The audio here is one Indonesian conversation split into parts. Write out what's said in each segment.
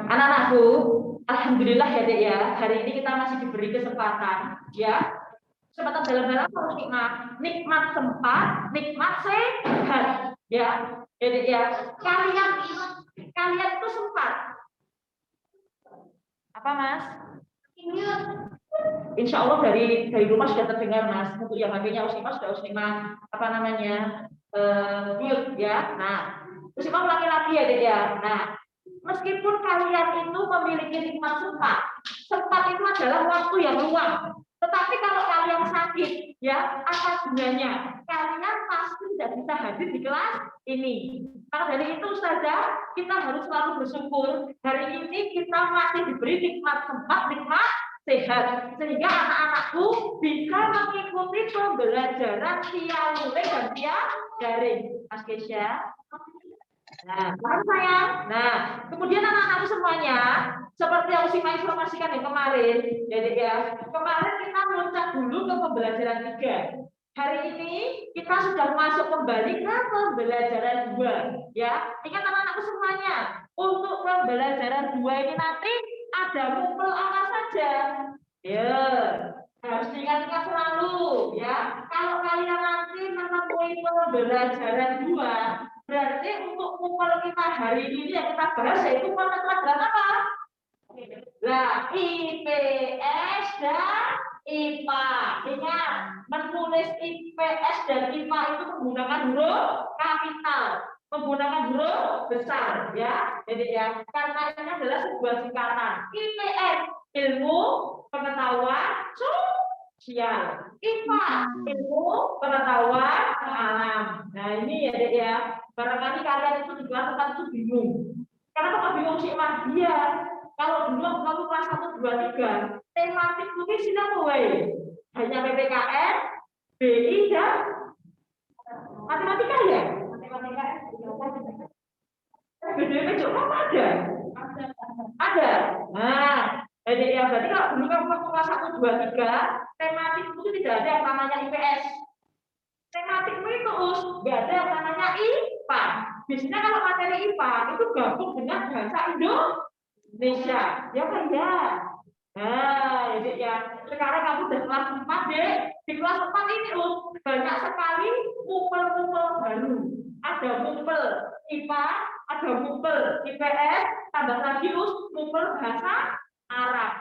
Anak-anakku, alhamdulillah ya Dek ya, hari ini kita masih diberi kesempatan ya. Kesempatan dalam hal apa nikmat? Nikmat sempat, nikmat sehat ya. Jadi ya, kalian itu sempat. Apa Mas? Insya Allah dari rumah sudah terdengar Mas. Untuk yang HP-nya Usima sudah Usima apa namanya mute ya. Nah, Usima ulangi lagi ya Dek ya. Nah, meskipun kalian itu memiliki nikmat sempat itu adalah waktu yang luang. Tetapi kalau kalian sakit, ya apa gunanya? Kalian pasti tidak bisa hadir di kelas ini. Maka dari itu saja kita harus selalu bersyukur. Hari ini kita masih diberi nikmat sempat, nikmat sehat, sehingga anak-anakku bisa mengikuti pembelajaran via luring dan via daring. Mas Kesha. Nah, sayang. Nah, kemudian anak-anak semuanya, seperti yang Sima informasikan yang kemarin, jadi ya, kemarin kita loncat dulu ke pembelajaran 3. Hari ini kita sudah masuk kembali ke pembelajaran 2. Ya, ingat anak-anakku semuanya, untuk pembelajaran 2 ini nanti ada kumpul apa saja. Ya, harus diingat-ingat selalu ya. Kalau kalian nanti menemui pembelajaran 2, berarti untuk kumpul kita hari ini yang kita bahas yaitu mata pelajaran apa? Nah, IPS dan IPA. Ingat, menulis IPS dan IPA itu menggunakan huruf kapital, menggunakan huruf besar, ya. Jadi ya, karena ini adalah sebuah singkatan. IPS ilmu pengetahuan sosial, IPA ilmu pengetahuan alam. Nah ini ya Dek ya, barangkali kalian itu di kelas 4 itu bingung. Kenapa kok bingung sih Mas? Iya, kalau dulu kamu kelas 1, 2, 3, tematik mungkin siapa wae? Hanya PPKN, BI dan matematika ya? Matematika. BDP cuma ada? Ada. Nah, jadi ya berarti kalau dulu kamu kelas 1, 2, 3, tematik itu tidak ada yang namanya IPS. Tematik itu nggak ada yang namanya IPA. Biasanya kalau materi IPA itu gabung dengan bahasa Indonesia. Ya kan ya? Nah, jadi ya sekarang kamu udah kelas 4 deh. Di kelas 4 ini banyak sekali kumpul-kumpul baru. Ada kumpul IPA, ada kumpul IPS, tambah lagi kumpul bahasa Arab.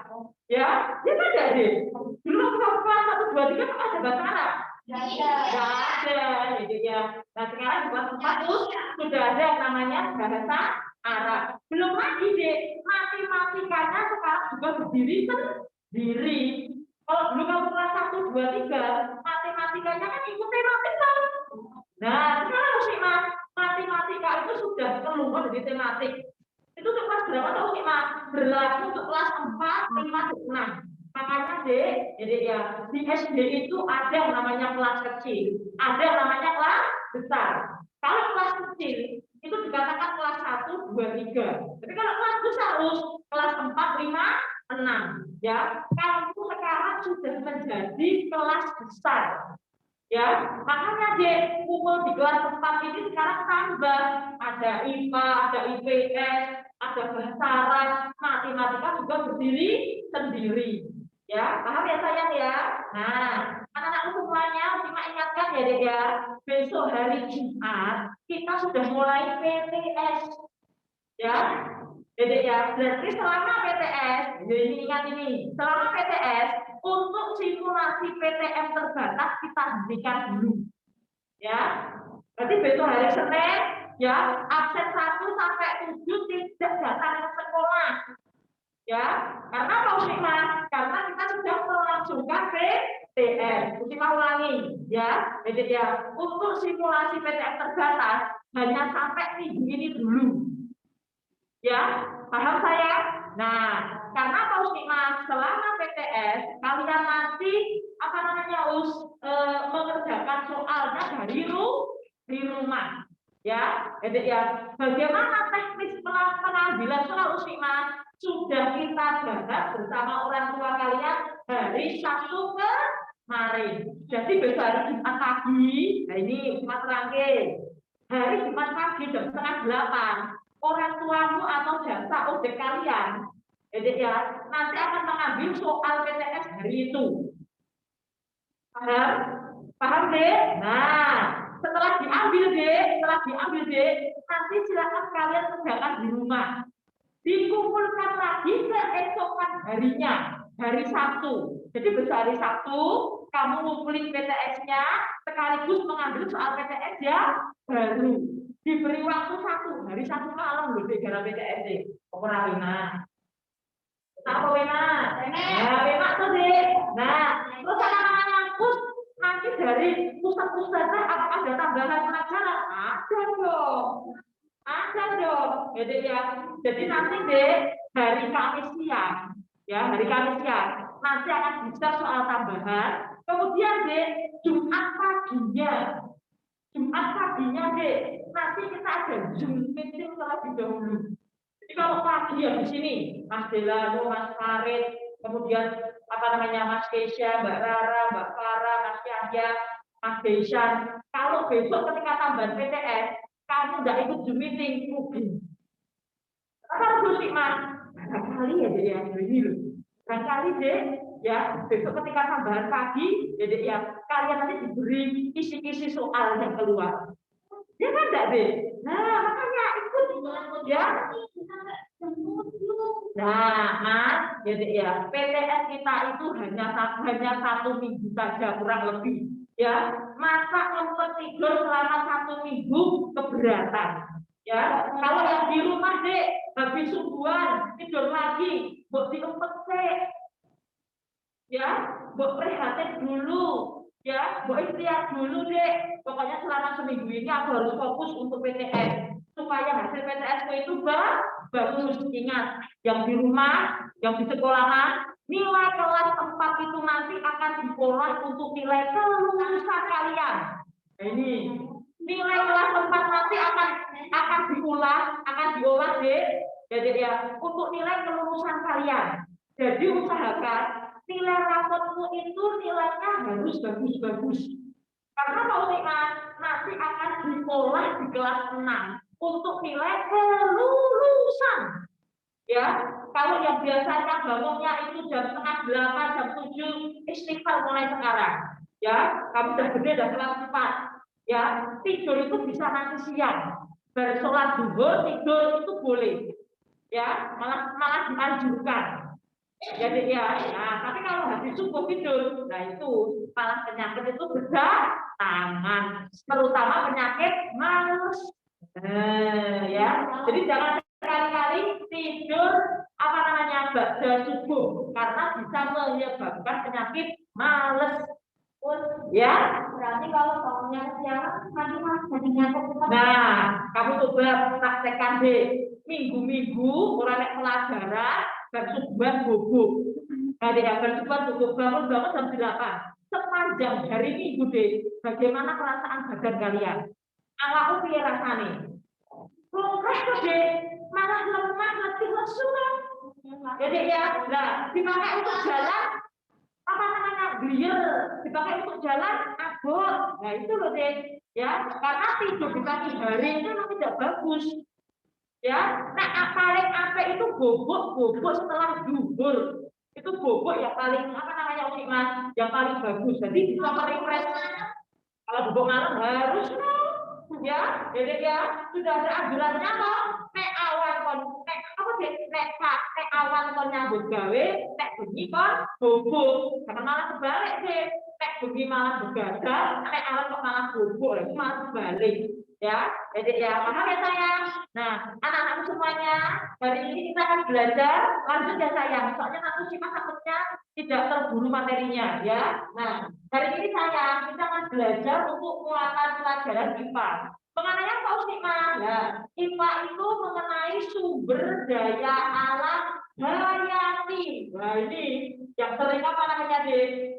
Ya, ya kan ada deh. Dulu kamu kelas 1, 2, 3 kan ada bahasa Arab. Tidak ada, jadi ya. Nah sekarang di kelas 4 sudah ada yang namanya bahasa Arab. Belum lagi deh, matematikanya sekarang juga berdiri sendiri. Kalau dulu kamu kelas 1, 2, 3, matematikanya kan ikut tematika. Nah sekarang sih Mas, matematika itu sudah keluar dari tematik. Itu untuk kelas berapa tahu sih Mas? Berlaku untuk kelas 4, 5, 6. Makanya deh, jadi ya di SD itu ada yang namanya kelas kecil, ada yang namanya kelas besar. Kalau kelas kecil itu dikatakan kelas 1, 2, 3. Tapi kalau kelas besar kelas 4, 5, 6. Ya, kamu sekarang sudah menjadi kelas besar. Ya, makanya deh kumpul di kelas 4 ini sekarang tambah ada IPA, ada IPS, ada bahasa Arab, matematika juga berdiri sendiri. Ya, paham ya sayang ya? Nah, anak-anakku semuanya, cuma ingatkan ya Dek ya, besok hari Jumat kita sudah mulai PTS. Ya, Dek ya, berarti selama PTS, jadi ingat ini, selama PTS untuk simulasi PTM terbatas kita hentikan dulu. Ya, berarti besok hari Senin, ya, absen 1 sampai 7 tidak datang ke sekolah. Ya, karena apa Mas? Karena kita sudah melangsungkan PTM. Kita ulangi, ya. Jadi ya, untuk simulasi PTM terbatas hanya sampai minggu ini dulu. Ya, paham saya? Nah, karena apa Mas? Selama PTS kalian nanti apa namanya mengerjakan soalnya di rumah. Ya, jadi ya, bagaimana teknis pengambilan soal Mas? Sudah kita bahas bersama orang tua kalian dari Sabtu kemarin. Jadi besok hari Jumat pagi, nah ini Jumat terakhir. Hari Jumat pagi jam 7:30, orang tuamu atau jasa objek kalian, jadi ya nanti akan mengambil soal PTS hari itu. Paham? Paham deh? Nah, setelah diambil deh, nanti silakan kalian kerjakan di rumah. Dikumpulkan lagi keesokan harinya, hari Sabtu. Jadi besok hari Sabtu, kamu ngumpulin PTS-nya, sekaligus mengambil soal PTS ya baru. Diberi waktu hari Sabtu malam loh, gara PTS. Orang Wina. Apa Wina? Nah, Wina tuh deh. Nah, terus anak-anak ngampus, nanti dari pusat-pusatnya apakah ada tambahan pelajaran? Ada dong. Jadi nanti deh hari Kamis siang, ya hari Kamis siang nanti akan bisa soal tambahan. Kemudian deh Jumat paginya deh nanti kita ada Zoom meeting terlebih dahulu. Jadi kalau pagi ya di sini Mas Delano, Mas Farid, kemudian Mas Kesha, Mbak Rara, Mbak Farah, Mas Yahya, Mas Desan. Kalau besok ketika tambahan PTS kamu nggak ikut Zoom meeting, rugi. Apa harus sih Mas? Barangkali ya jadi yang ini loh. Barangkali deh ya besok ketika tambahan pagi, jadi ya kalian nanti diberi kisi-kisi soal yang keluar. Ya kan enggak deh? Nah makanya ikut ya. Nah Mas, jadi ya PTS kita itu hanya 1 minggu saja kurang lebih. Ya, masa untuk tidur selama 1 minggu keberatan. Ya, kalau yang di rumah dek habis subuhan tidur lagi, buat diumpet dek. Ya, buat prihatin dulu. Ya, buat ikhtiar dulu dek. Pokoknya selama seminggu ini aku harus fokus untuk PTS supaya hasil PTS itu bagus. Ingat, yang di rumah, yang di sekolahan, nilai kelas 4 itu nanti akan diolah untuk nilai kelulusan kalian. Nah, ini nilai kelas 4 nanti akan diolah deh. Jadi ya untuk nilai kelulusan kalian. Jadi usahakan nilai rapotmu itu nilainya harus bagus-bagus. Karena mau nanti akan diolah di kelas 6 untuk nilai kelulusan. Ya, kalau yang biasanya bangunnya itu jam 7:30, jam 7, istighfar mulai sekarang. Ya, kamu udah gede, udah kelas 4. Ya, tidur itu bisa nanti siang. Bersolat zuhur, tidur itu boleh. Ya, malah dianjurkan. Jadi ya, tapi kalau habis subuh tidur, nah itu malah penyakit itu berdatangan, terutama penyakit males. Ya, jadi jangan sekali-kali tidur pada subuh karena bisa menyebabkan penyakit males. Ya, berarti kalau bangunnya siang, nah, kamu coba praktekkan deh minggu-minggu orang pelajaran dan subuhan bobo. Nah, tidak bersubuhan bobo bangun jam 8. Sepanjang hari minggu deh, bagaimana perasaan badan kalian? Awakmu piye rasane? Progres tuh deh, malah lemah, letih lesu. Jadi ya, nah, dipakai untuk jalan glier, dipakai untuk jalan abot. Nah itu loh deh, ya karena tidur di pagi hari itu tidak bagus. Ya, nah paling apa itu bobok setelah zuhur. Itu bobok yang paling Mas, yang paling bagus. Jadi bisa merefresh. Kalau bobok malam harus ya, jadi ya sudah ada anjurannya toh. Nek awan kon nek awan kon nyambut gawe, nek bengi kon bobok. Karena malah sebalik deh. Nek bengi malah begadang, nek awan kok malah bobok. Itu malah sebalik. Ya, jadi ya paham ya sayang. Nah, anak-anak semuanya hari ini kita akan belajar lanjut ya sayang. Soalnya nanti Syifa takutnya tidak terburu materinya ya. Nah, hari ini sayang kita akan belajar untuk muatan pelajaran IPA. Mengenai apa Syifa? Ya, IPA itu mengenai sumber daya alam hayati. Nah ini yang sering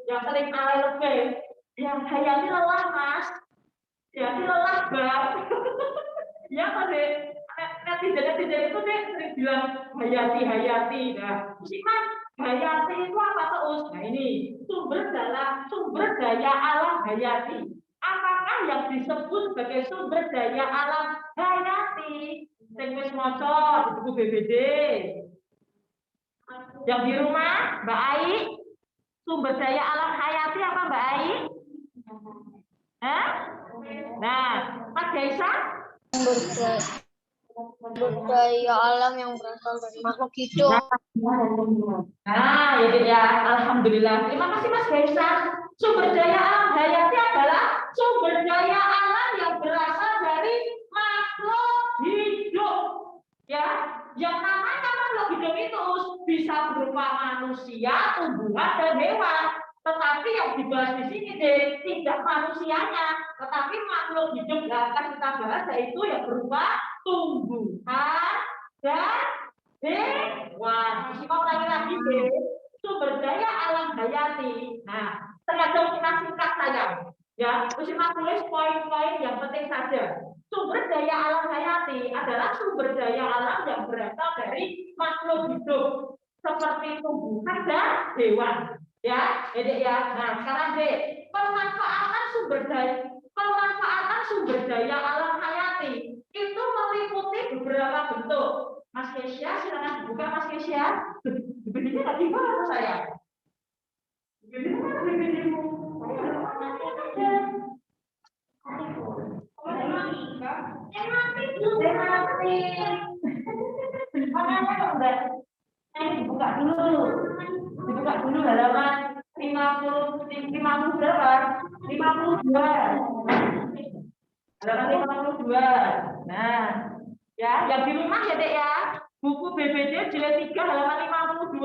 Yang sering alay lebih. Yang hayati lelah Mas. Jadi lelah banget. Ya Mas netizen itu deh sering bilang hayati. Nah, Syifa Hayati itu apa terus? Nah ini sumber daya alam hayati. Apakah yang disebut sebagai sumber daya alam hayati? Sing wis maca di buku BBD. Yang di rumah, Mbak Ai, sumber daya alam hayati apa Mbak Ai? Hah? Nah, Mas Gaisa? Sumber daya alam yang berasal dari makhluk hidup. Nah, ya, alhamdulillah. Terima kasih Mas Gaisa. Sumber daya alam hayati adalah sumber daya alam yang berasal dari makhluk hidup. Ya, yang namanya makhluk hidup itu bisa berupa manusia, tumbuhan, dan hewan. Tetapi yang dibahas di sini tidak manusianya, tetapi makhluk hidup yang akan kita bahas yaitu yang berupa tumbuhan dan hewan. Simak lagi sumber daya alam hayati. Nah, tergantung kita singkat saja. Ya, Usimak tulis poin-poin yang penting saja. Sumber daya alam hayati adalah sumber daya alam yang berasal dari makhluk hidup seperti tumbuhan dan hewan. Ya, jadi ya. Nah, sekarang pemanfaatan sumber daya alam hayati itu meliputi beberapa bentuk. Mas Kesia, silakan dibuka Mas Kesia. BBD-nya nggak dibaca saya. BBD-nya mana BBD-mu? Dibuka dulu halaman 50 berapa? 52. Halaman 52. Nah, ya, yang di rumah ya Dek ya. Buku BBD jilid 3 halaman 52.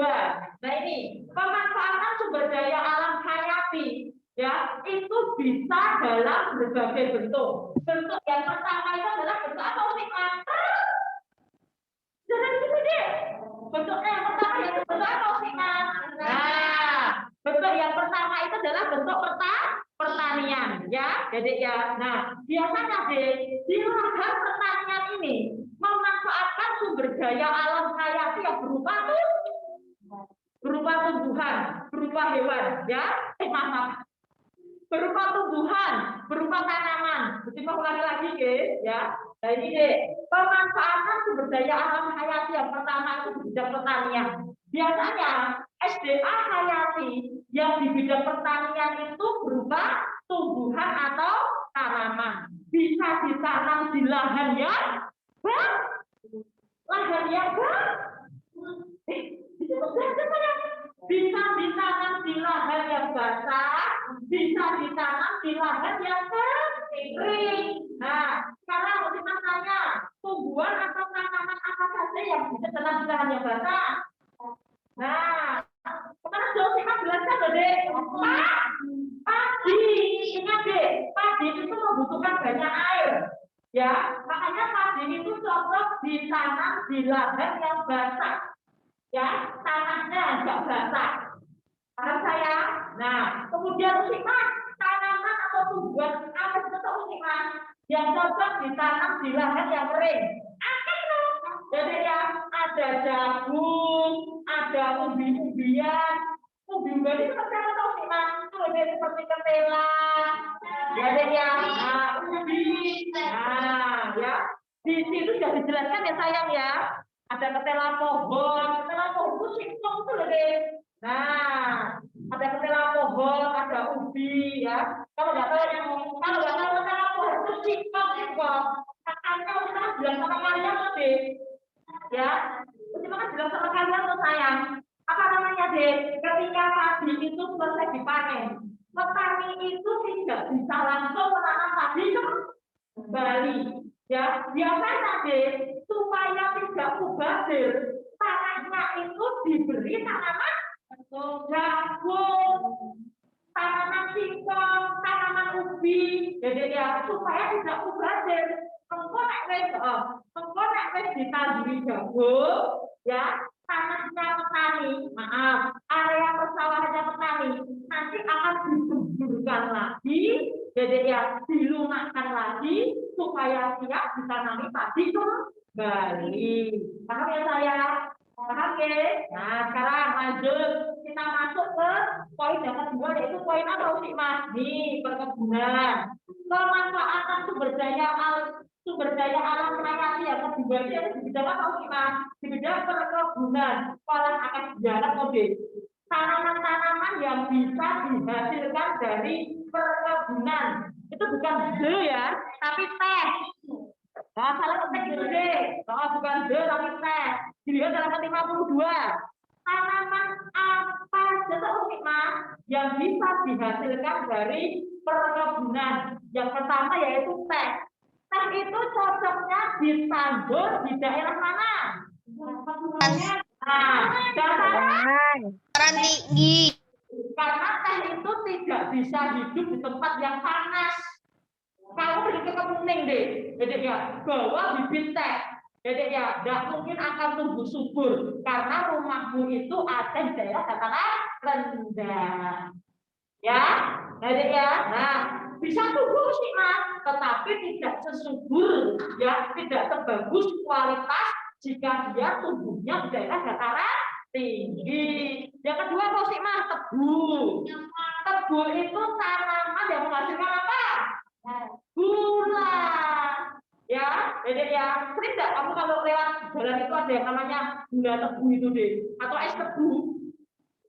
Nah ini pemanfaatan sumber daya alam hayati ya itu bisa dalam berbagai bentuk. Bentuk yang pertama itu adalah bentuk apa Utikman? Jangan gitu deh. Bentuknya yang pertama itu bentuk apa Utikman? Nah, bentuk yang pertama itu adalah bentuk pertanian ya. Jadi ya. Nah, biasanya di lahan pertanian ini memanfaatkan sumber daya alam hayati yang berupa tumbuhan, berupa hewan, ya. Maaf. Berupa tumbuhan, berupa tanaman. Mesti ulangi lagi, ya. Nah ini pemanfaatan sumber daya alam hayati yang pertama itu di bidang pertanian. Biasanya SDA hayati yang di bidang pertanian itu berupa tumbuhan atau tanaman. Bisa ditanam di lahan yang bisa ditanam di lahan yang basah, bisa ditanam di lahan yang kering. Nah, sekarang kita tanya, tumbuhan atau tanaman apa saja yang bisa ditanam di lahan yang basah? Nah, sekarang jauh kita jelaskan loh, Dek. Padi, ingat Dek, padi itu membutuhkan banyak air. Ya, makanya padi itu cocok ditanam di lahan yang basah. Ya, tanahnya agak basah. Paham saya? Nah, kemudian Usiman, tanaman atau tumbuhan apa itu Usiman yang cocok ditanam di lahan yang kering. Jadi ya, ada jagung, ada umbi-umbian. Umbi-umbian itu seperti apa Usiman? Itu seperti ketela. Jadi ya, umbi. Nah, ya. Di situ sudah dijelaskan ya sayang ya. Ada ketela pohon itu singkong itu loh deh. Nah, ada ketela pohon, ada ubi ya. Kalau nggak tahu ketela pohon itu singkong. Kakaknya kita bilang sama kalian loh deh. Ya, kita kan bilang sama kalian loh sayang. Apa namanya deh? Ketika padi itu selesai dipanen, petani itu tidak bisa langsung menanam padi kembali. Ya, biasanya deh supaya tidak mubazir, tanahnya itu diberi tanaman jagung, tanaman singkong, tanaman ubi. Jadi ya supaya tidak mubazir. Engko nek wis ditandur jagung, ya tanahnya petani, maaf, area persawahannya petani nanti akan disemburkan lagi, jadi ya dilunakkan lagi supaya siap ditanami padi kembali. Paham ya saya? Paham ya? Nah, sekarang lanjut kita masuk ke poin yang kedua yaitu poin apa sih Mas? Nih, perkebunan. Pemanfaatan sumber daya alam rekreasi yang kedua itu di bidang apa sih Mas? Di bidang perkebunan. Pola akan jalan kode. Tanaman-tanaman yang bisa dihasilkan dari perkebunan. Itu bukan ya, tapi teh. Nah, salah ketik itu deh. Oh, bukan D, tapi teh. Dilihat dalam 52. Tanaman apa saja Mas yang bisa dihasilkan dari perkebunan? Yang pertama yaitu teh. Teh itu cocoknya ditandur di daerah mana? Nah, dataran tinggi. Karena teh itu tidak bisa hidup di tempat yang panas. Kamu pergi ke kemuning deh, jadi ya bawa bibit teh, jadi ya tidak mungkin akan tumbuh subur karena rumahmu itu ada di daerah dataran rendah, ya, jadi ya, nah bisa tumbuh sih Mas, tetapi tidak sesubur, ya, tidak sebagus kualitas jika dia tumbuhnya di daerah dataran tinggi. Yang kedua apa sih Mas? Tebu. Tebu itu tanaman yang menghasilkan apa? Gula, ya, jadi ya sering nggak kamu kalau lewat jalan itu ada yang namanya gula tebu itu deh, atau es tebu,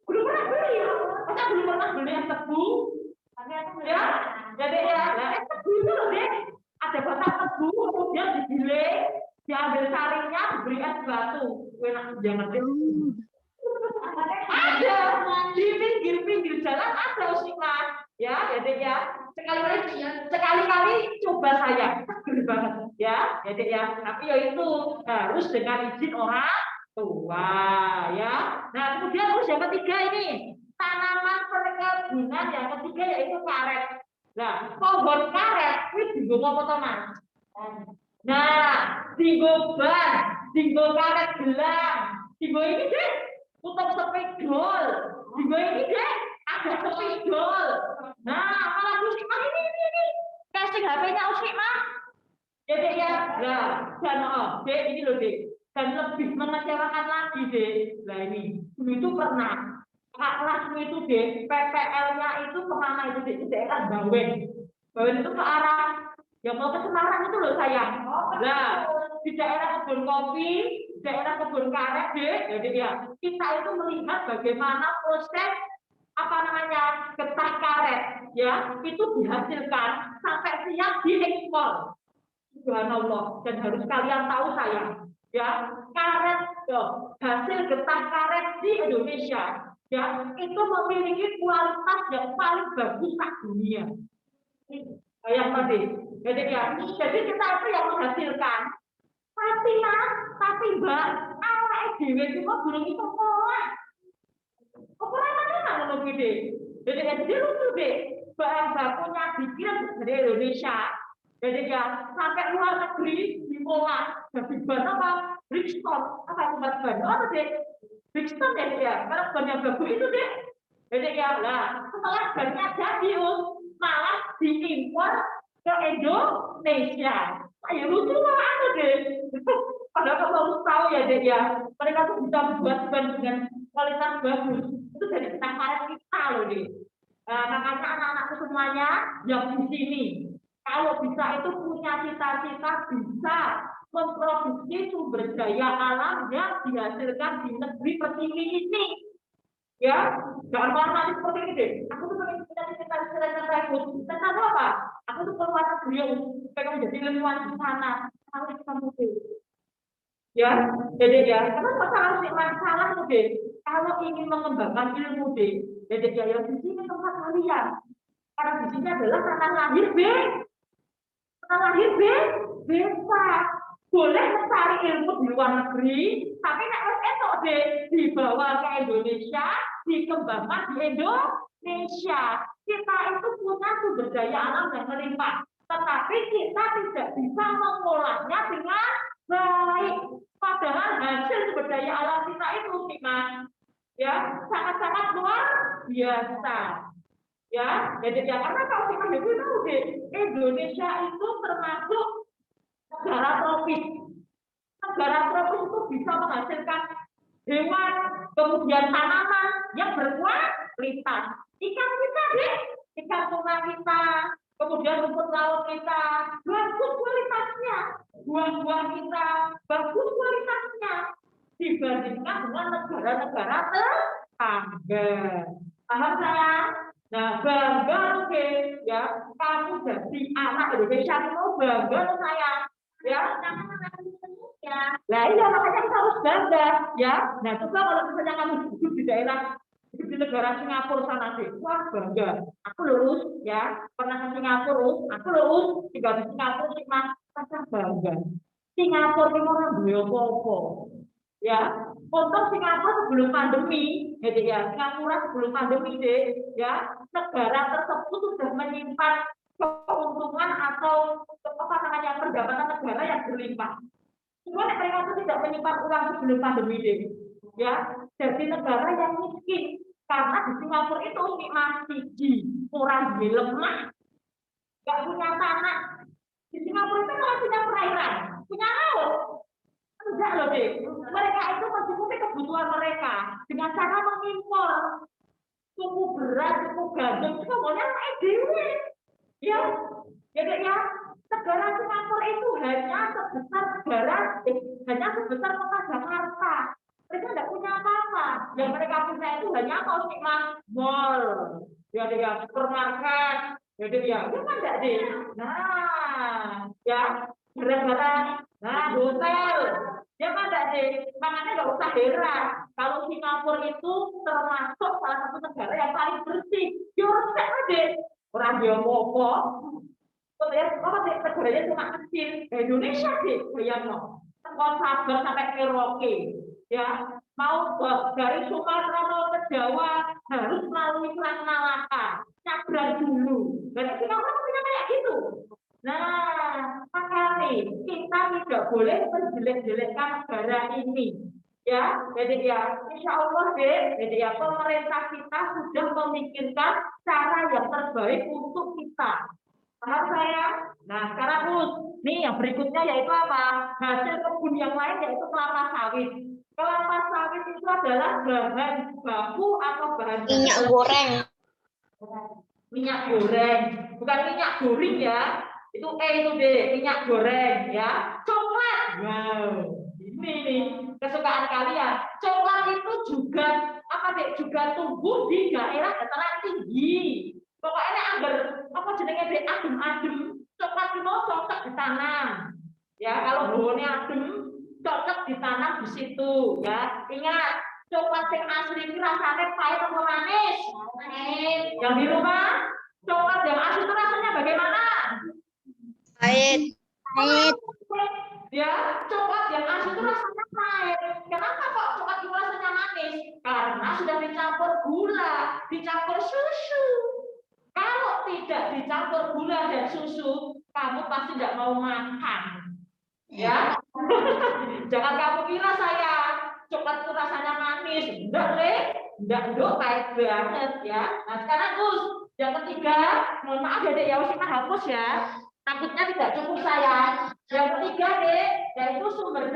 belum pernah beli, masa belum pernah beli es tebu, ya, jadi ya, nah es tebu itu loh deh, ada batang tebu, kemudian digiling, diambil sarinya, diberi es batu, enak jangan deh. Ada di pinggir-pinggir jalan ada sih Mas, ya, jadi ya sekali-kali coba saya seger banget ya, jadi ya, tapi ya itu harus dengan izin orang tua ya. Nah kemudian terus yang ketiga ini tanaman perkebunan yang ketiga yaitu karet. Nah pohon karet ini dienggo apa to Mas? Nah dienggo ban, dienggo karet gelang, dienggo ini deh untuk sepidol, dienggo ini deh ada sepidol. Nah, malah musik mah ini. Casing HP-nya usik mah. Jadi ya, nah, dan Dek ini loh Dek. Dan lebih mengecewakan lagi Dek. Nah ini, dulu itu pernah Kak kelasmu itu Dek, PPL-nya itu kemana itu Dek? Di daerah Bawen. Bawen itu ke arah yang mau ke Semarang itu loh sayang. Nah, di daerah kebun kopi, di daerah kebun karet Dek. Jadi ya, kita itu melihat bagaimana proses apa namanya getah karet ya itu dihasilkan sampai siap diekspor. Subhanallah, dan harus kalian tahu saya ya karet hasil getah karet di Indonesia ya itu memiliki kualitas yang paling bagus di dunia. Yang tadi jadi ya jadi kita itu yang menghasilkan tapi mbak awak dhewe itu kok belum itu pola. Apa ngono gede. Jadi lucu deh. Bahan bakunya dikirim dari Indonesia. Jadi ya sampai luar negeri diolah jadi bahan apa? Brixton. Apa itu bahan? Apa deh? Brixton ya. Karena bahan yang bagus itu deh. Jadi ya lah setelah bahannya jadi malah diimpor ke Indonesia. Ayo lucu lah deh. Padahal kalau harus tahu ya deh ya. Mereka tuh bisa buat bahan dengan kualitas bagus. Itu dari getah karet kita loh deh. Makanya anak-anakku semuanya yang di sini kalau bisa itu punya cita-cita bisa memproduksi sumber daya alam yang dihasilkan di negeri pertiwi ini ya jangan malah seperti ini deh aku tuh pengen cita-cita tentang apa aku tuh keluar negeri pengen menjadi ilmuwan di sana harus kamu ya jadi ya kenapa harus masalah tuh deh kalau ingin mengembangkan ilmu deh jadi ya di sini tempat kalian karena di sini adalah tanah lahir bisa boleh mencari ilmu di luar negeri tapi nek wis entuk deh dibawa ke Indonesia dikembangkan di Indonesia kita itu punya sumber daya alam yang melimpah tetapi kita tidak bisa mengolahnya dengan baik padahal hasil sumber daya alam kita itu Mas ya sangat-sangat luar biasa ya jadi ya karena kalau kita tahu deh Indonesia itu termasuk negara tropis itu bisa menghasilkan hewan, kemudian tanaman yang berkualitas. Ikan kita deh, ikan tuna kita, kemudian rumput laut kita, bagus kualitasnya. Buah-buah kita, bagus kualitasnya. Dibandingkan dengan negara-negara tetangga. Paham saya? Nah, bangga oke, ya. Kamu jadi anak Indonesia itu bangga saya. Ya, ya. Nah, iya makanya kita harus bangga, ya. Nah, coba kalau misalnya kamu hidup di daerah di negara Singapura sana sih, wah bangga. Aku lulus, ya. Pernah ke Singapura, aku lulus tinggal di Singapura sih mas, rasa bangga. Singapura itu orang duwe apa-apa. Ya, untuk Singapura sebelum pandemi, gitu ya, Singapura sebelum pandemi deh, ya, negara tersebut sudah menyimpan keuntungan atau apa namanya pendapatan negara yang berlimpah. Cuma mereka itu tidak menyimpan uang sebelum pandemi deh, ya, jadi negara yang miskin karena di Singapura itu masih di kurang lemah, nggak punya tanah. Di Singapura itu nggak punya perairan, punya laut. Enggak loh deh, mereka itu mencukupi kebutuhan mereka dengan cara mengimpor suku beras, suku gandum, semuanya dewe. Ya, jadi ya, negara Singapura itu hanya sebesar negara, hanya sebesar kota Jakarta. Mereka tidak punya apa-apa. Yang mereka punya itu hanya apa sih mas? Mall, ya dia supermarket, jadi ya, itu kan enggak deh. Nah, ya, gara-gara, nah hotel, ya kan enggak deh. Makanya nggak usah heran kalau Singapura itu termasuk salah satu negara yang paling bersih. York deh, orang dia mopo, ya apa sih negaranya cuma kecil. Indonesia sih, bayang no. Kalau Sabang sampai Merauke, ya mau dari Sumatera mau ke Jawa harus melalui Selat Malaka, nyabrang dulu. Dan Singapura punya kayak gitu. Nah, makanya kita tidak boleh menjelek-jelekkan negara ini. Ya, jadi ya, insya Allah deh, jadi ya pemerintah kita sudah memikirkan cara yang terbaik untuk kita. Paham saya? Nah, sekarang Gus, nih yang berikutnya yaitu apa? Hasil kebun yang lain yaitu kelapa sawit. Kelapa sawit itu adalah bahan baku atau bahan Minyak goreng. minyak goreng, bukan minyak goreng ya. Itu itu deh, minyak goreng ya. Coklat. Wow, ini nih kesukaan kalian. Coklat itu juga apa deh? Juga tumbuh di daerah dataran tinggi. Pokoknya agar apa jenenge deh adem-adem. Coklat itu cocok ditanam. Ya, kalau bawahnya adem, cocok ditanam di situ. Ya, ingat coklat yang asli ini rasanya pahit atau manis? Pahit. Yang di rumah, coklat yang asli itu rasanya bagaimana? Pahit. Pahit. Ya, coklat yang asli itu rasanya pahit. Kenapa kok coklat itu rasanya manis? Karena sudah dicampur gula, dicampur susu. Kalau tidak dicampur gula dan susu, kamu pasti tidak mau makan. Ya, jangan kamu kira saya coklat itu rasanya manis, enggak le, enggak pahit banget ya. Nah sekarang Gus, yang ketiga, mohon maaf ya dek ya, usah hapus ya, takutnya tidak cukup saya. Yang ketiga dek, yaitu sumber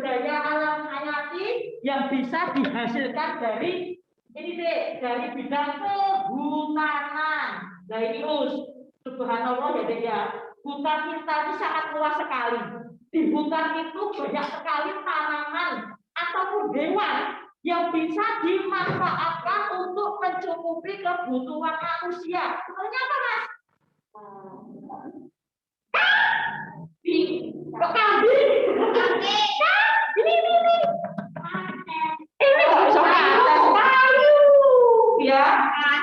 daya alam hayati yang bisa dihasilkan dari ini dek, dari bidang kehutanan. Nah ini Gus, subhanallah ya dek ya, hutan kita itu sangat luas sekali. Di hutan itu banyak sekali tanaman ataupun hewan yang bisa dimanfaatkan untuk mencukupi kebutuhan manusia. Sebenarnya apa mas? Kambing. Ini. Ini nggak bisa kates kayu, ya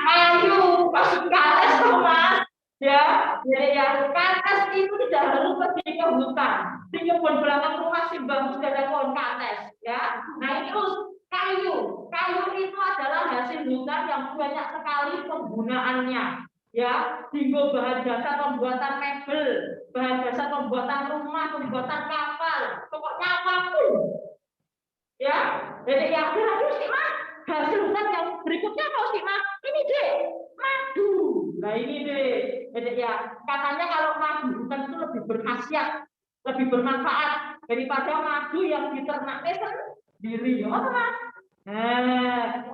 kayu masuk kates mas. Ya, jadi yang kates itu tidak harus pergi ke hutan. Di kebun belakang rumah si bagus ada pohon kates, ya. Nah ini kayu itu adalah hasil hutan yang banyak sekali penggunaannya, ya. Hingga bahan dasar pembuatan mebel, bahan dasar pembuatan rumah, pembuatan kapal, pokoknya apapun, ya. Jadi yang terakhir sih mas, hasil hutan yang berikutnya apa sih mas? Ini deh, madu. Nah ini deh, jadi ya katanya kalau madu hutan itu lebih berkhasiat, lebih bermanfaat daripada madu yang diternak diri. Oh, Mas.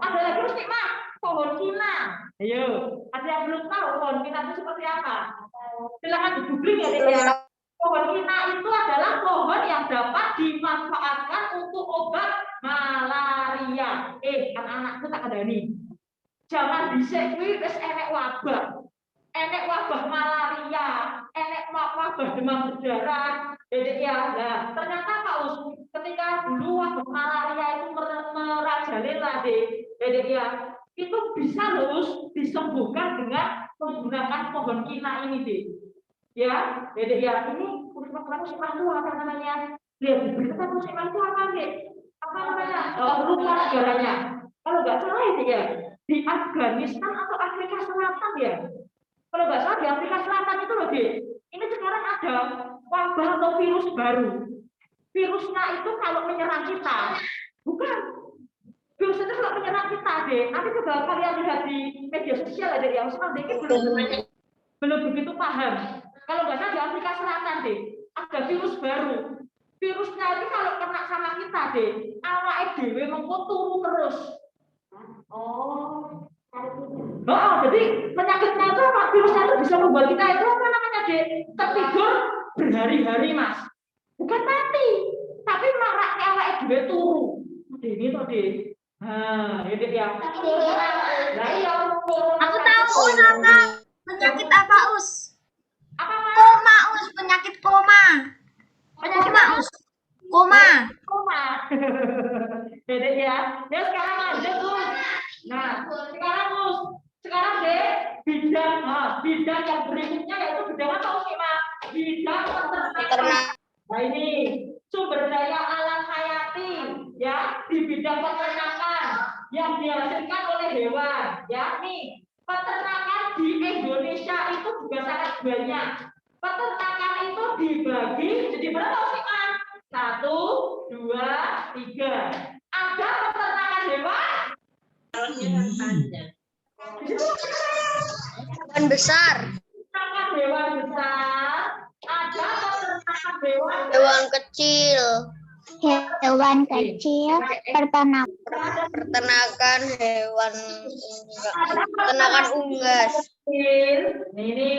Ada lagi Mas Nikmat, pohon pinang. Ayo, ada yang belum tahu pohon pinang itu seperti apa? Silakan di googling ya, Dek, ya. Pohon pinang itu adalah pohon yang dapat dimanfaatkan untuk obat malaria. Anak-anakku tak ada nih. Jangan dhisik kuwi wis enek wabah malaria, enek wabah demam berdarah. Jadi ya, nah, ternyata Pak Us, ketika dulu wabah malaria itu merajalela deh, jadi ya, itu bisa loh disembuhkan dengan menggunakan pohon kina ini deh. Ya, jadi ya, ini musiman itu apa namanya? Lihat, berita musiman itu apa deh? Apa namanya? Lupa negaranya. Kalau nggak salah itu ya, di Afghanistan atau Afrika Selatan ya. Kalau nggak salah di Afrika Selatan itu loh, Dek. Ini sekarang ada wabah atau virus baru. Virusnya itu kalau menyerang kita, bukan. Virus itu kalau menyerang kita, Dek. Nanti coba kalian lihat di media sosial ada yang sekarang Dek belum begitu paham. Kalau nggak salah di Afrika Selatan, Dek, ada virus baru. Virusnya itu kalau kena sama kita, Dek, awake dhewe mengko turu terus. Oh, jadi penyakitnya itu apa? Virusnya itu bisa membuat kita itu apa namanya, Dek? Tertidur berhari-hari, Mas. Bukan mati, tapi maraknya awake dhewe turu. Ini tuh, Dek. Nah, ini ya. Nah, iya. Aku tahu apa penyakit apa Us? Apa, Mas? Koma Us, penyakit koma. Penyakit Us. Koma. Jadi ya. Ya sekarang lanjut, Us. Nah, sekarang deh bidang yang berikutnya yaitu bidang apa sih, Mas? Bidang peternakan. Nah, ini sumber daya alam hayati ya di bidang peternakan yang dihasilkan oleh hewan. Ya, nih peternakan di Indonesia itu juga sangat banyak. Peternakan itu dibagi jadi berapa sih, Mas? 1, 2, 3. Ada peternakan hewan. Hewan besar. Peternakan hewan besar. Ada peternakan Hewan kecil. Hewan kecil, Peternakan hewan peternakan unggas. Ini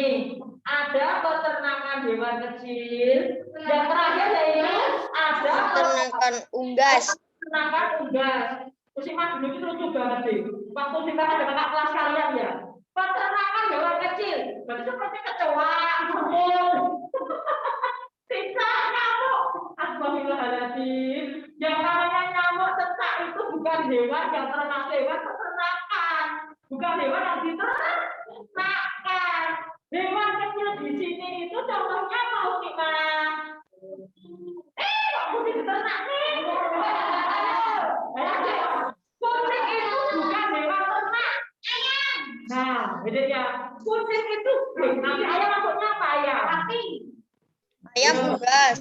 ada peternakan hewan kecil. Yang terakhir yaitu ada Peternakan unggas. Peternakan unggas. Musiman dulu itu lucu banget sih. Waktu kita ada kakak kelas kalian ya. Peternakan hewan kecil. Berarti seperti kecoa, burung. Tidak nyamuk. Astagfirullahaladzim. Yang namanya nyamuk tetap itu bukan hewan yang termasuk hewan peternakan. Bukan hewan yang diternakan. Hewan kecil di sini itu contohnya mau gimana? Kamu diternak nih. Kucing itu bukan hewan ternak. Nah, jadi ya kucing itu nanti ayam maksudnya apa ya? Ayam unggas.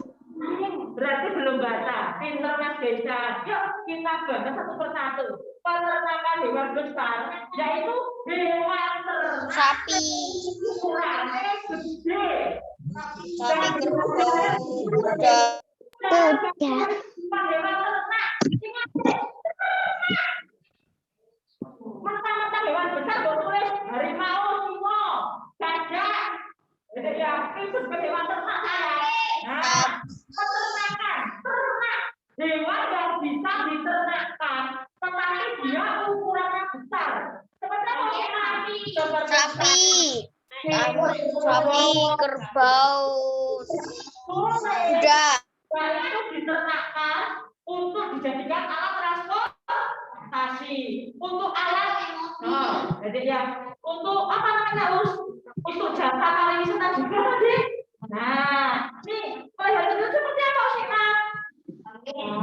Berarti belum baca. Pinter Mas Desa. Yuk kita bahas satu persatu. Peternakan hewan besar yaitu hewan ternak. Sapi. Ukurannya gede. Sapi kerbau. Kuda. Hewan ternak. Mentang-mentang hewan besar gue tulis harimau, singo, gajah. Jadi ya itu sebagai hewan ternak saya. Nah, peternakan, ternak hewan yang bisa diternakkan, tetapi dia ukurannya besar. Seperti apa? Sapi. Sapi, kerbau, kuda. Dan itu diternakkan untuk dijadikan alat transportasi, untuk alat, jadi ya, untuk apa namanya Us? Untuk jasa pariwisata juga tadi. Nah, nih peliharaan itu seperti apa sih, Mas?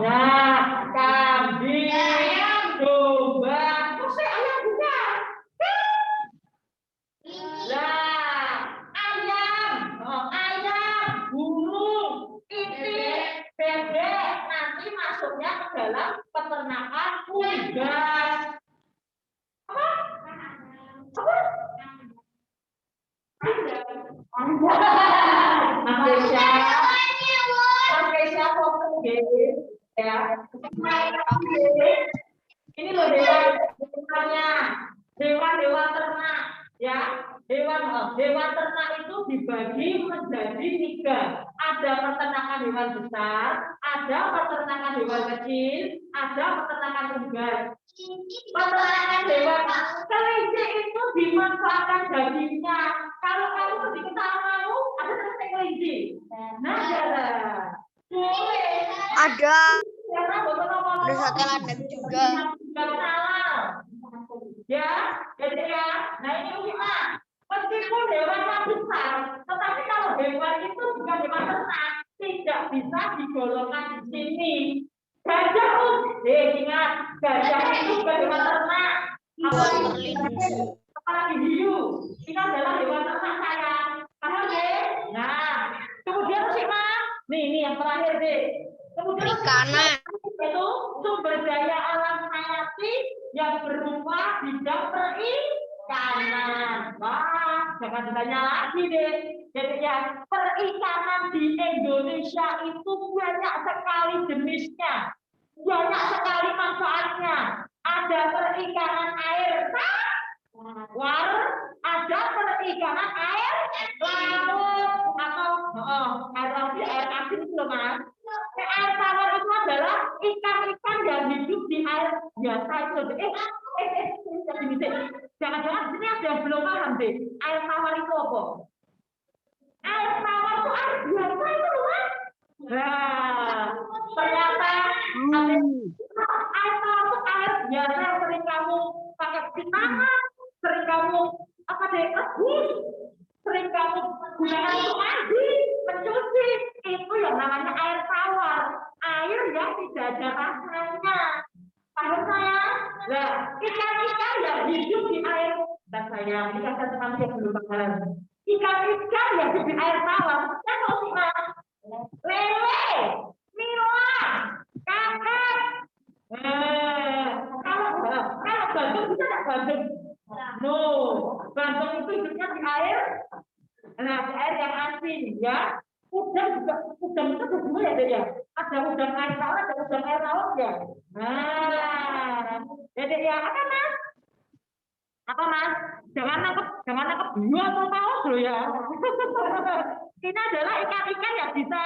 Nah, kambing, domba, kok ayam bukan? Nah, ayam, burung, itik, bebek nanti masuknya ke dalam peternakan unggas. Apa? Mas Keisha fokus ya. menjadi 3. Ada peternakan hewan besar, ada peternakan hewan kecil, ada peternakan unggas. Peternakan hewan kelinci itu dimanfaatkan dagingnya. Kalau kamu pergi ke tamanmu, ada ternak kelinci. Nah, boleh. Ada Karena ada sate landak juga. Ya, jadi ya. Nah ini gimana? Meskipun hewannya besar, tetapi kalau hewan itu bukan hewan ternak, tidak bisa digolongkan di sini. Gajah pun, ingat, gajah itu bukan hewan ternak. Apalagi hiu, ini adalah hewan ternak saya. Paham deh? Nah, kemudian sih nih yang terakhir deh. Kemudian Perikanan. itu sumber daya alam hayati yang berupa bidang perikanan. Wah, jangan ditanya lagi deh. Jadi ya, perikanan di Indonesia itu banyak sekali jenisnya, banyak sekali manfaatnya. Ada perikanan air tawar, ada perikanan air laut atau air laut air asin itu loh mas. Air tawar itu adalah ikan-ikan yang hidup di air biasa itu. Jangan-jangan di sini ada yang belum paham deh. Air tawar itu apa? Air tawar itu air biasa itu loh mas. Nah, ternyata ada air tawar itu air biasa yang sering kamu pakai di tangan, sering kamu apa deh rebus, sering kamu gunakan untuk mandi, mencuci, itu yang namanya air tawar, air yang tidak ada rasanya. Paham saya? Nah, ikan-ikan yang hidup di air, dan saya ikan teman yang belum paham. Ikan-ikan yang hidup di air tawar, saya mau sih mas, lele, nila, kakap. Kalau Bandung bisa nggak Bandung? No, Bandung itu hidupnya di air. Nah, di air yang asin ya. Udang juga, udang itu berdua ya deh ya. Ada udang air tawar, ada udang air laut ya. Nah, jadi ya apa mas? Apa mas? Jangan nangkep dua atau paus loh ya. Ini adalah ikan-ikan yang bisa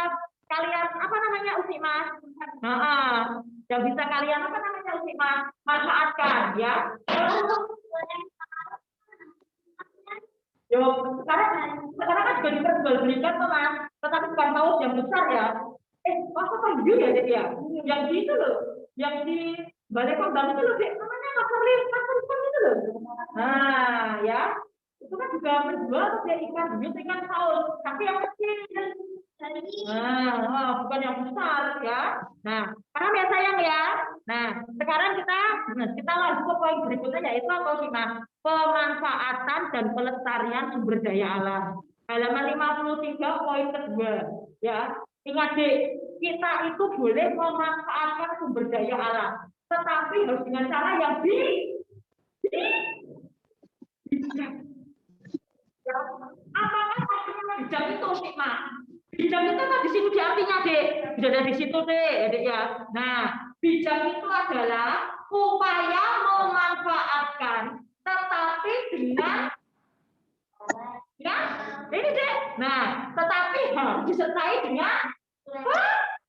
kalian apa namanya usi mas? Nah, yang bisa kalian apa namanya usi mas? Manfaatkan ya. Yo, sekarang kan juga diperjualbelikan tuh mas, tetapi bukan paus yang besar ya. Masa penyu ya jadi ya? Yang di itu loh, yang di Balai Kondang itu loh, namanya pasar ikan itu loh. Nah, ya, itu kan juga menjual tuh ikan hiu, ikan paus, tapi yang kecil. Nah, bukan yang besar ya. Nah, paham ya sayang ya. Nah, sekarang kita lanjut ke poin berikutnya yaitu apa sih mas? Pemanfaatan dan pelestarian sumber daya alam. Halaman 53 poin kedua ya. Ingat deh, kita itu boleh memanfaatkan sumber daya alam, tetapi harus dengan cara yang bijak. Apakah maksudnya bijak itu sih mas? Bijak itu kan di sini artinya deh, bisa dari situ deh, adik ya. Nah, bijak itu adalah upaya memanfaatkan, tetapi dengan ya, ini deh. Nah, tetapi harus disertai dengan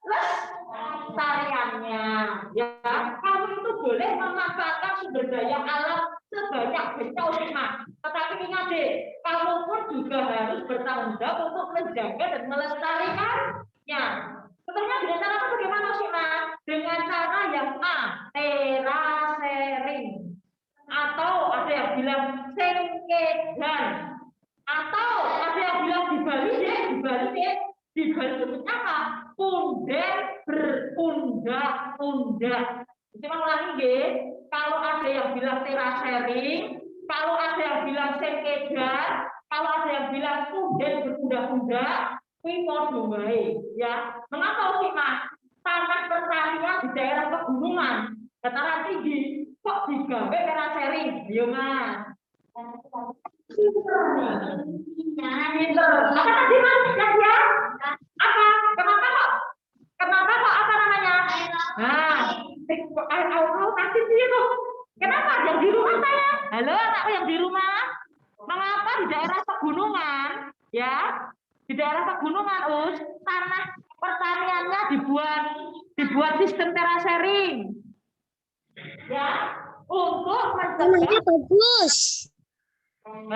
pelestariannya. Ya, kamu itu boleh memanfaatkan sumber daya alam sebanyak-banyaknya mas. Tetapi ingat deh, kamu pun juga harus bertanggung jawab untuk menjaga dan melestarikannya. Sebetulnya dengan cara apa bagaimana sih mas? Dengan cara yang terasering, atau ada yang bilang sengkedan, atau ada yang bilang di Bali sebutnya apa? Punden berundak-undak. Cuma ulangi deh, kalau ada yang bilang terasering, kalau ada yang bilang sengkedan, kalau ada yang bilang punden berundak-undak, ini podo wae ya. Mengapa sih mas? Tanah pertanian di daerah pegunungan, dataran tinggi, kok digawe terasering? Yo mas. Apa tadi mas? Ya? Apa? Kenapa kok apa namanya? Nah, air kasih sih itu. Kenapa? Yang di rumah saya. Halo, anakku yang di rumah. Mengapa di daerah pegunungan, ya? Di daerah pegunungan, tanah pertaniannya dibuat sistem terasering. Ya, untuk mencegah bagus.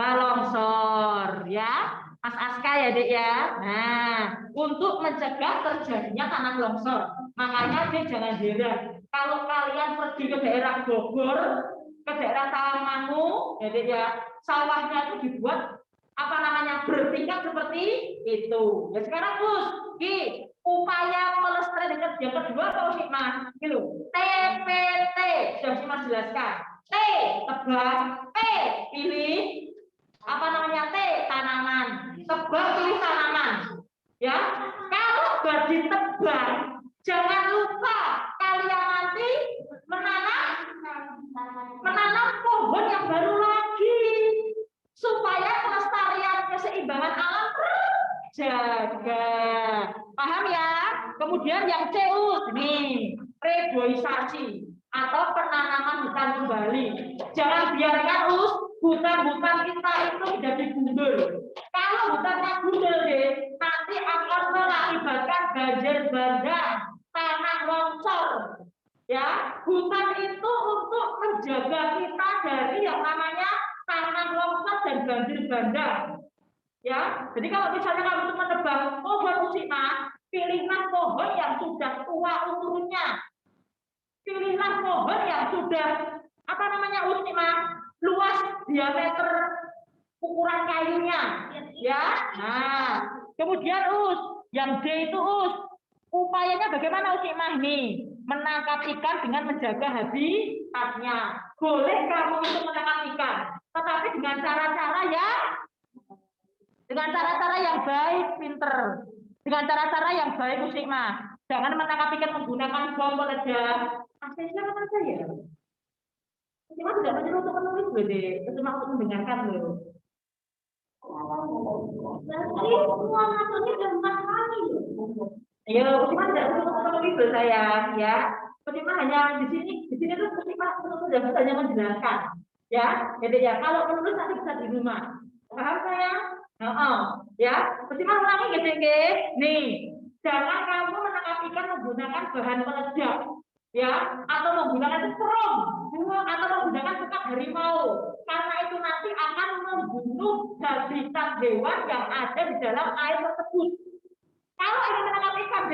longsor, ya. Mas Aska ya, Dek ya. Nah, untuk mencegah terjadinya tanah longsor. Makanya Dek jangan heran kalau kalian pergi ke daerah Bogor, ke daerah Tawamangu, ya Dek ya, sawahnya itu dibuat apa namanya bertingkat seperti itu. Ya sekarang Gus, upaya pelestarian yang kedua apa sih Mas? Gitu. TPT sudah sih Mas jelaskan. T tebang, P pilih apa namanya T tanaman, tebang pilih tanaman. Ya, kalau sudah ditebang, jangan lupa kalian nanti menanam pohon yang baru lagi supaya kelestarian keseimbangan alam terjaga. Paham ya? Kemudian yang CU nih, reboisasi atau penanaman hutan kembali. Jangan biarkan hutan-hutan kita itu menjadi gundul. Kalau hutannya gundul deh, nanti akan mengakibatkan banjir bandang, tanah longsor. Ya, hutan itu untuk menjaga kita dari yang namanya tanah longsor dan banjir bandang. Ya, jadi kalau misalnya kamu itu menebang pohon musima, pilihlah pohon yang sudah tua umurnya. Pilihlah pohon yang sudah apa namanya musima, luas diameter ukuran kayunya, ya. Nah, kemudian yang D itu upayanya bagaimana musima nih? Menangkap ikan dengan menjaga habitatnya. Boleh kamu itu menangkap ikan, tetapi dengan cara-cara yang baik, pinter. Dengan cara-cara yang baik, Muslimah. Jangan menangkap ikan menggunakan bom peledak. Aksesnya apa saja? Muslimah tidak menyuruh untuk menulis loh deh, cuma untuk mendengarkan loh. Jadi semua materi gampang sekali. Ayo, Muslimah tidak menyuruh untuk menulis loh sayang, ya. Muslimah hanya di sini tuh Muslimah hanya menjelaskan, ya. Jadi ya, kalau menulis nanti bisa di rumah. Paham saya? Ya, Muslimah ulangi gitu, nih. Jangan kamu menangkap ikan menggunakan bahan peledak, ya, atau menggunakan serum, atau menggunakan sekap harimau, karena itu nanti akan membunuh habitat hewan yang ada di dalam air tersebut. Kalau ingin menangkap ikan,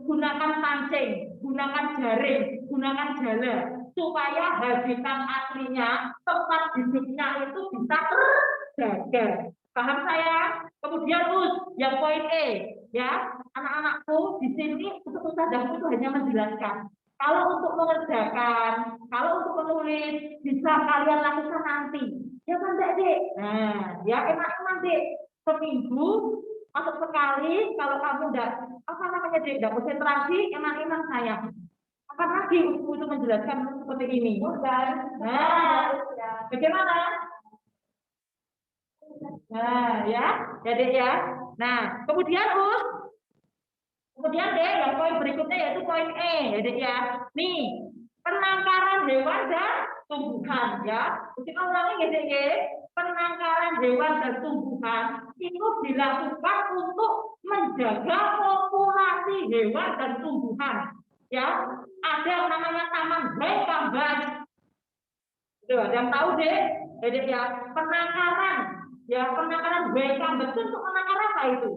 gunakan pancing, gunakan jaring, gunakan jala, supaya habitat aslinya, tempat hidupnya itu bisa terjaga. Paham saya? Kemudian yang poin E, ya, anak-anakku di sini ustazahku itu hanya menjelaskan. Kalau untuk mengerjakan, kalau untuk menulis, bisa kalian lakukan nanti. Ya kan, Dek? Nah, ya enak-enak, Dek. Seminggu masuk sekali, kalau kamu tidak konsentrasi, enak-enak sayang. Apa lagi itu menjelaskan seperti ini? Nah, bagaimana? Nah, ya, Dek ya. Nah, kemudian Dek, yang poin berikutnya yaitu poin E, ya Dek ya. Nih, penangkaran hewan dan tumbuhan, ya. Kita ulangi ya Dek ya. Penangkaran hewan dan tumbuhan itu dilakukan untuk menjaga populasi hewan dan tumbuhan, ya. Ada yang namanya taman Baikambas. Itu ada yang tahu Dek, ya Dek ya. Penangkaran Baikambas itu untuk menangkar apa itu?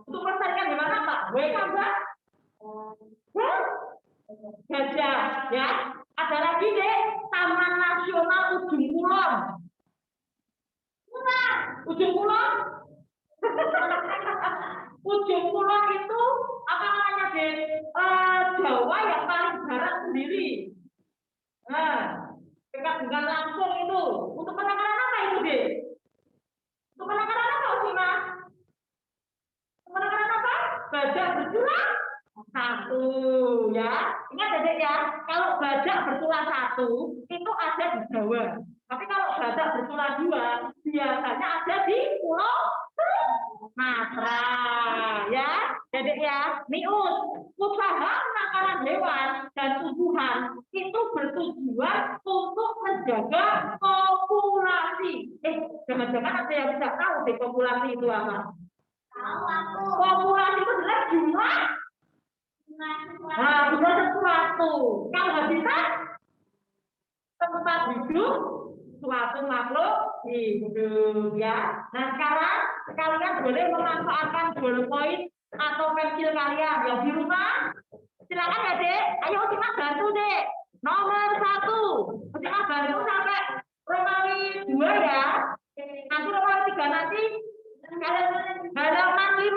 Untuk melestarikan hewan apa? Baikambas? Gajah, ya. Ada lagi Dek, Taman Nasional Ujung Kulon. Ujung Kulon? Ujung Kulon itu apa namanya Dek? Jawa yang paling barat sendiri. Nah, dekat dengan langsung itu. Untuk penangkaran apa itu Dek? Untuk penangkaran apa Usima? Penangkaran apa? Badak bertulang satu, ya. Ingat ya Dek ya, kalau badak bertulang satu itu ada di Jawa. Tapi kalau badak bertulang dua biasanya ada di Pulau Sumatera, ya. Jadi ya, usaha penangkaran hewan dan tumbuhan itu bertujuan untuk menjaga populasi. Jangan-jangan ada yang tidak tahu deh populasi itu apa? Populasi itu adalah jumlah. Nah, jumlah sesuatu. Kalau habitat tempat hidup suatu makhluk hidup ya. Nah sekarang kalian boleh memanfaatkan ballpoint atau pensil kalian yang di rumah. Silakan ya dek. Ayo Utima bantu dek. Nomor 1. Utima bantu sampai Romawi 2 ya. Nanti Romawi 3 nanti halaman 54.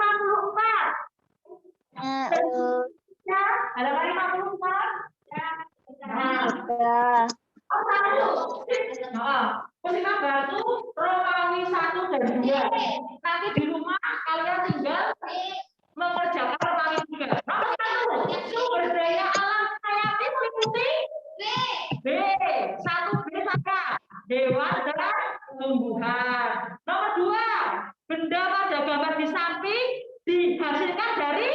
Ya, halaman 54. Udah. Utima bantu Romawi 1 dan 2. Nanti di rumah kalian tinggal mengerjakan Romawi 3. Nomor 1. Sumber daya alam hayati meliputi B. 1B saja. Hewan dan tumbuhan. Nomor 2. Benda pada gambar di samping dihasilkan dari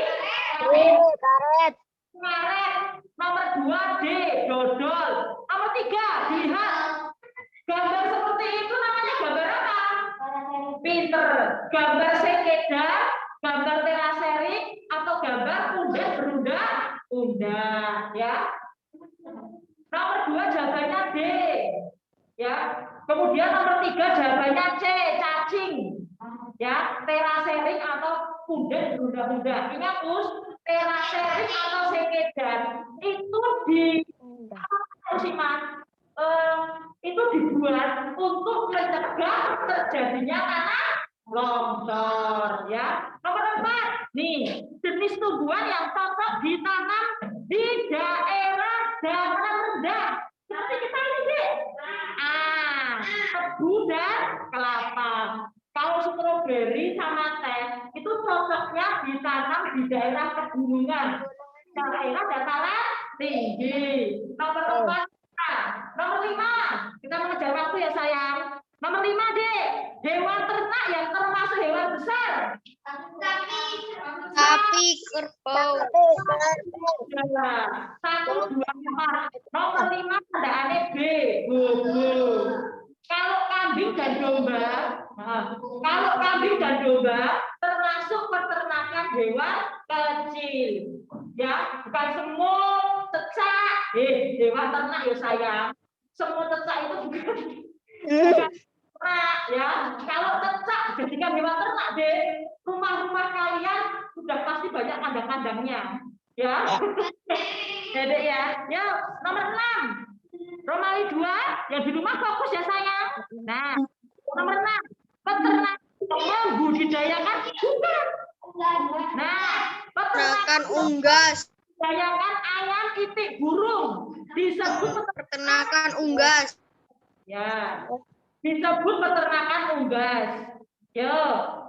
Karet. karet. Nomor 2D dodol. Nomor 3 lihat gambar seperti itu namanya gambar apa? Pinter. Gambar sekedar, gambar teraserik atau gambar undang berundang-undang ya. Nomor 2 jawabannya D ya. Kemudian nomor 3 jawabannya C cacing ya, teraserik atau undang berundang-undang. Ingat Us, teraserik atau sekedar itu di itu dibuat untuk mencegah terjadinya tanah longsor ya. Nomor 4 nih, jenis tumbuhan yang cocok ditanam di daerah dataran rendah seperti kita ini deh. Tebu dan kelapa. Kalau stroberi sama teh itu cocoknya ditanam di daerah pegunungan, daerah dataran tinggi. Nomor 4. Nomor 5, kita mengejar waktu ya sayang. Nomor 5 deh, hewan ternak yang termasuk hewan besar. Sapi, kerbau. 1, 2, 4. Nomor 5 tandaannya B, bobo. Kalau kambing dan domba, termasuk peternakan hewan kecil. Ya, bukan semut, cecak. Hewan ternak ya sayang. Semut cecak itu bukan ternak ya. Kalau cecak jadikan hewan ternak deh. Rumah-rumah kalian sudah pasti banyak kandang-kandangnya. Ya. Jadi ya. Yuk, nomor 6. Romawi 2, yang di rumah fokus ya sayang. Nah, nomor 6. Peternak membudidayakan unggas. Nah, Peternakan unggas. membudidayakan ayam itik burung disebut Peternakan unggas. ya, disebut peternakan unggas. Yo,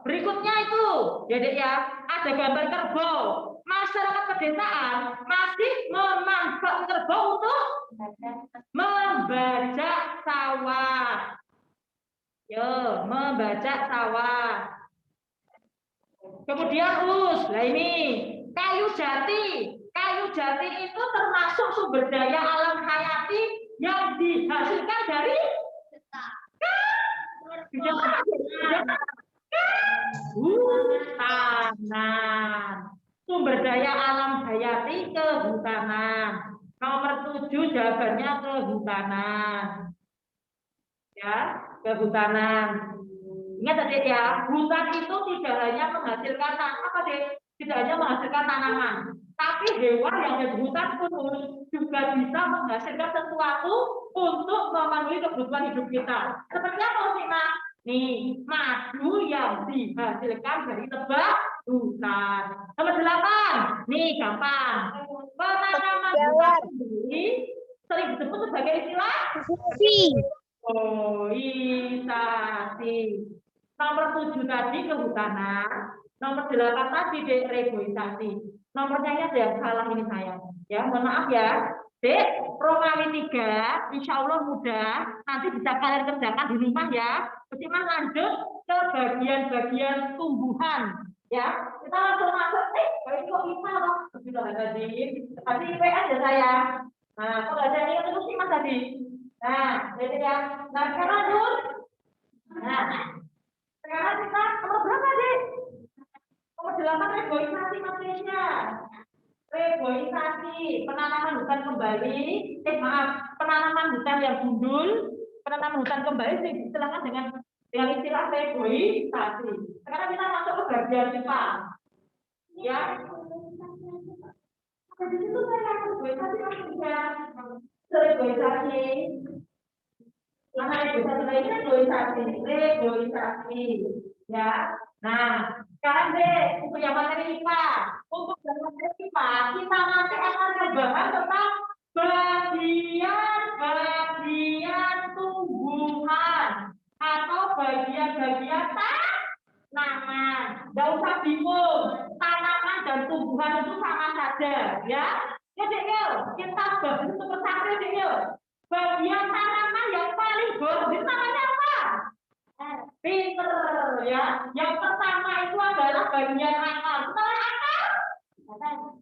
berikutnya itu, jadi ya, ada gambar kerbau. Masyarakat pedesaan masih memanfaatkan kerbau untuk membajak sawah. Yo, membajak sawah. Kemudian nah ini kayu jati. Kayu jati itu termasuk sumber daya alam hayati yang dihasilkan dari hutanan. Sumber daya alam hayati kehutanan. Nomor 7 jawabannya kehutanan. Ya, kehutanan. Ingat tadi ya, hutan itu tidak hanya menghasilkan tidak hanya menghasilkan tanaman, tapi hewan yang ada di hutan pun juga bisa menghasilkan sesuatu untuk memenuhi kebutuhan hidup kita. Seperti apa sih, Mak? Nih, madu yang dihasilkan dari tebak hutan. Nomor 8, nih gampang. Penanaman hutan sendiri sering disebut sebagai istilah reboisasi. Nomor 7 tadi kehutanan, nomor 8 tadi reboisasi. Nomornya ini ada yang salah ini saya. Ya, mohon maaf ya. Dek, Romawi 3, insya Allah mudah. Nanti bisa kalian kerjakan di rumah ya. Cuma lanjut ke bagian-bagian tumbuhan. Ya, kita langsung masuk. Ini kok bisa loh. Sudah tadi IPS ya saya. Nah, kalau ada ini terus sih Mas tadi. Nah, jadi ya. Nah, sekarang lanjut. Nah, sekarang kita nomor berapa, Dek? Nomor 8 reboisasi Malaysia. Reboisasi, penanaman hutan kembali, penanaman hutan yang gundul, penanaman hutan kembali diistilahkan dengan istilah reboisasi. Sekarang kita masuk ke bagian IPA. Ya. Di situ saya reboisasi reboisasi. Mana reboisasi. Ya. Nah, sekarang deh untuk yang materi IPA. Untuk yang materi IPA, kita nanti akan membahas tentang bagian tumbuhan atau bagian-bagian tanaman. Nggak usah bingung, tanaman dan tumbuhan itu sama saja, ya. Jadi kita bahas itu persatu, bagian tanaman yang paling bagus namanya apa? Pinter, ya. Yang pertama itu adalah bagian akar. Setelah akar,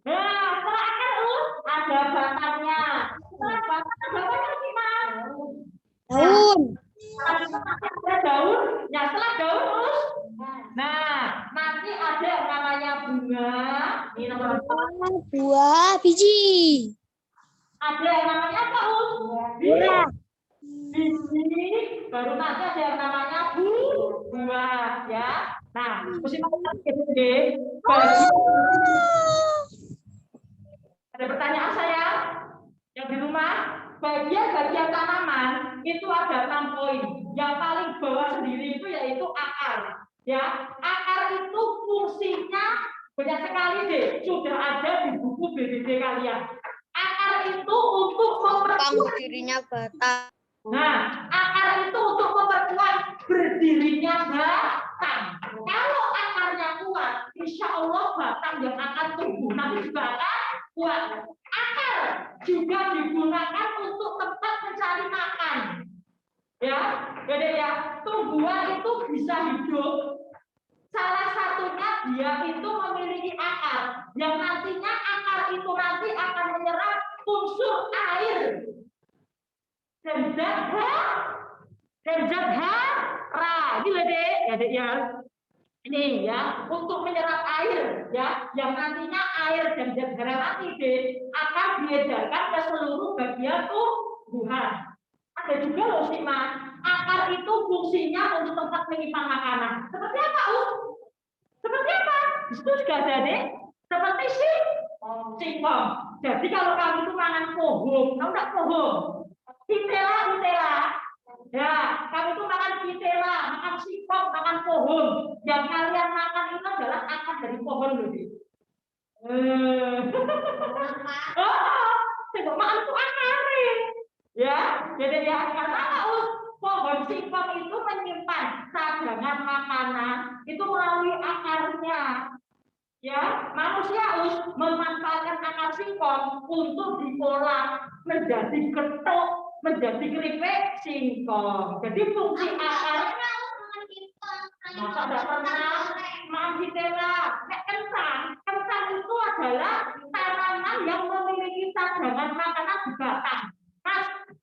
nah setelah akar ada batangnya. Setelah batang ada batang sih mas. Daun. Ada daun. Ya setelah daun nah nanti ada yang namanya bunga. Ini nomor 4. Buah biji. Ada yang namanya apa Buah. biji, baru nanti ada yang namanya buah, ya. Nah, mesti bagi. Ada pertanyaan saya yang di rumah, bagian-bagian tanaman itu ada 6 poin. Yang paling bawah sendiri itu yaitu akar, ya. Akar itu fungsinya banyak sekali deh, sudah ada di buku BBB kalian. Akar itu untuk memperkuat Dirinya batang. Nah, akar itu untuk memperkuat berdirinya batang. Kalau akarnya kuat, insya Allah batang yang akan tumbuh nanti juga akan kuat. Akar juga digunakan untuk tempat mencari makan. Ya, jadi ya, tumbuhan itu bisa hidup. Salah satunya dia itu memiliki akar, yang nantinya akar itu nanti akan menyerap unsur air. Dan zat hara, ini dek, ya dek ya. Ini ya untuk menyerap air, ya, yang nantinya air dan zat hara nanti dek akan diedarkan ke seluruh bagian tumbuhan. Ada juga loh sih mas, akar itu fungsinya untuk tempat menyimpan makanan. Seperti apa Seperti apa? Itu juga ada dek. Seperti singkong. Jadi kalau kamu itu makan pohon, kamu enggak pohon. Kitela. Ya, kamu itu makan kitela, makan singkong, makan pohon. Yang kalian makan itu adalah akar dari pohon loh. Singkong makan itu akar. Ya, jadi ya karena pohon singkong itu menyimpan cadangan makanan itu melalui akarnya. Ya, manusia harus memanfaatkan akar singkong untuk diolah menjadi getuk, menjadi keripik singkong. Jadi fungsi akar masa tidak pernah mangkitela. Kentang itu adalah tanaman yang memiliki cadangan makanan di batang.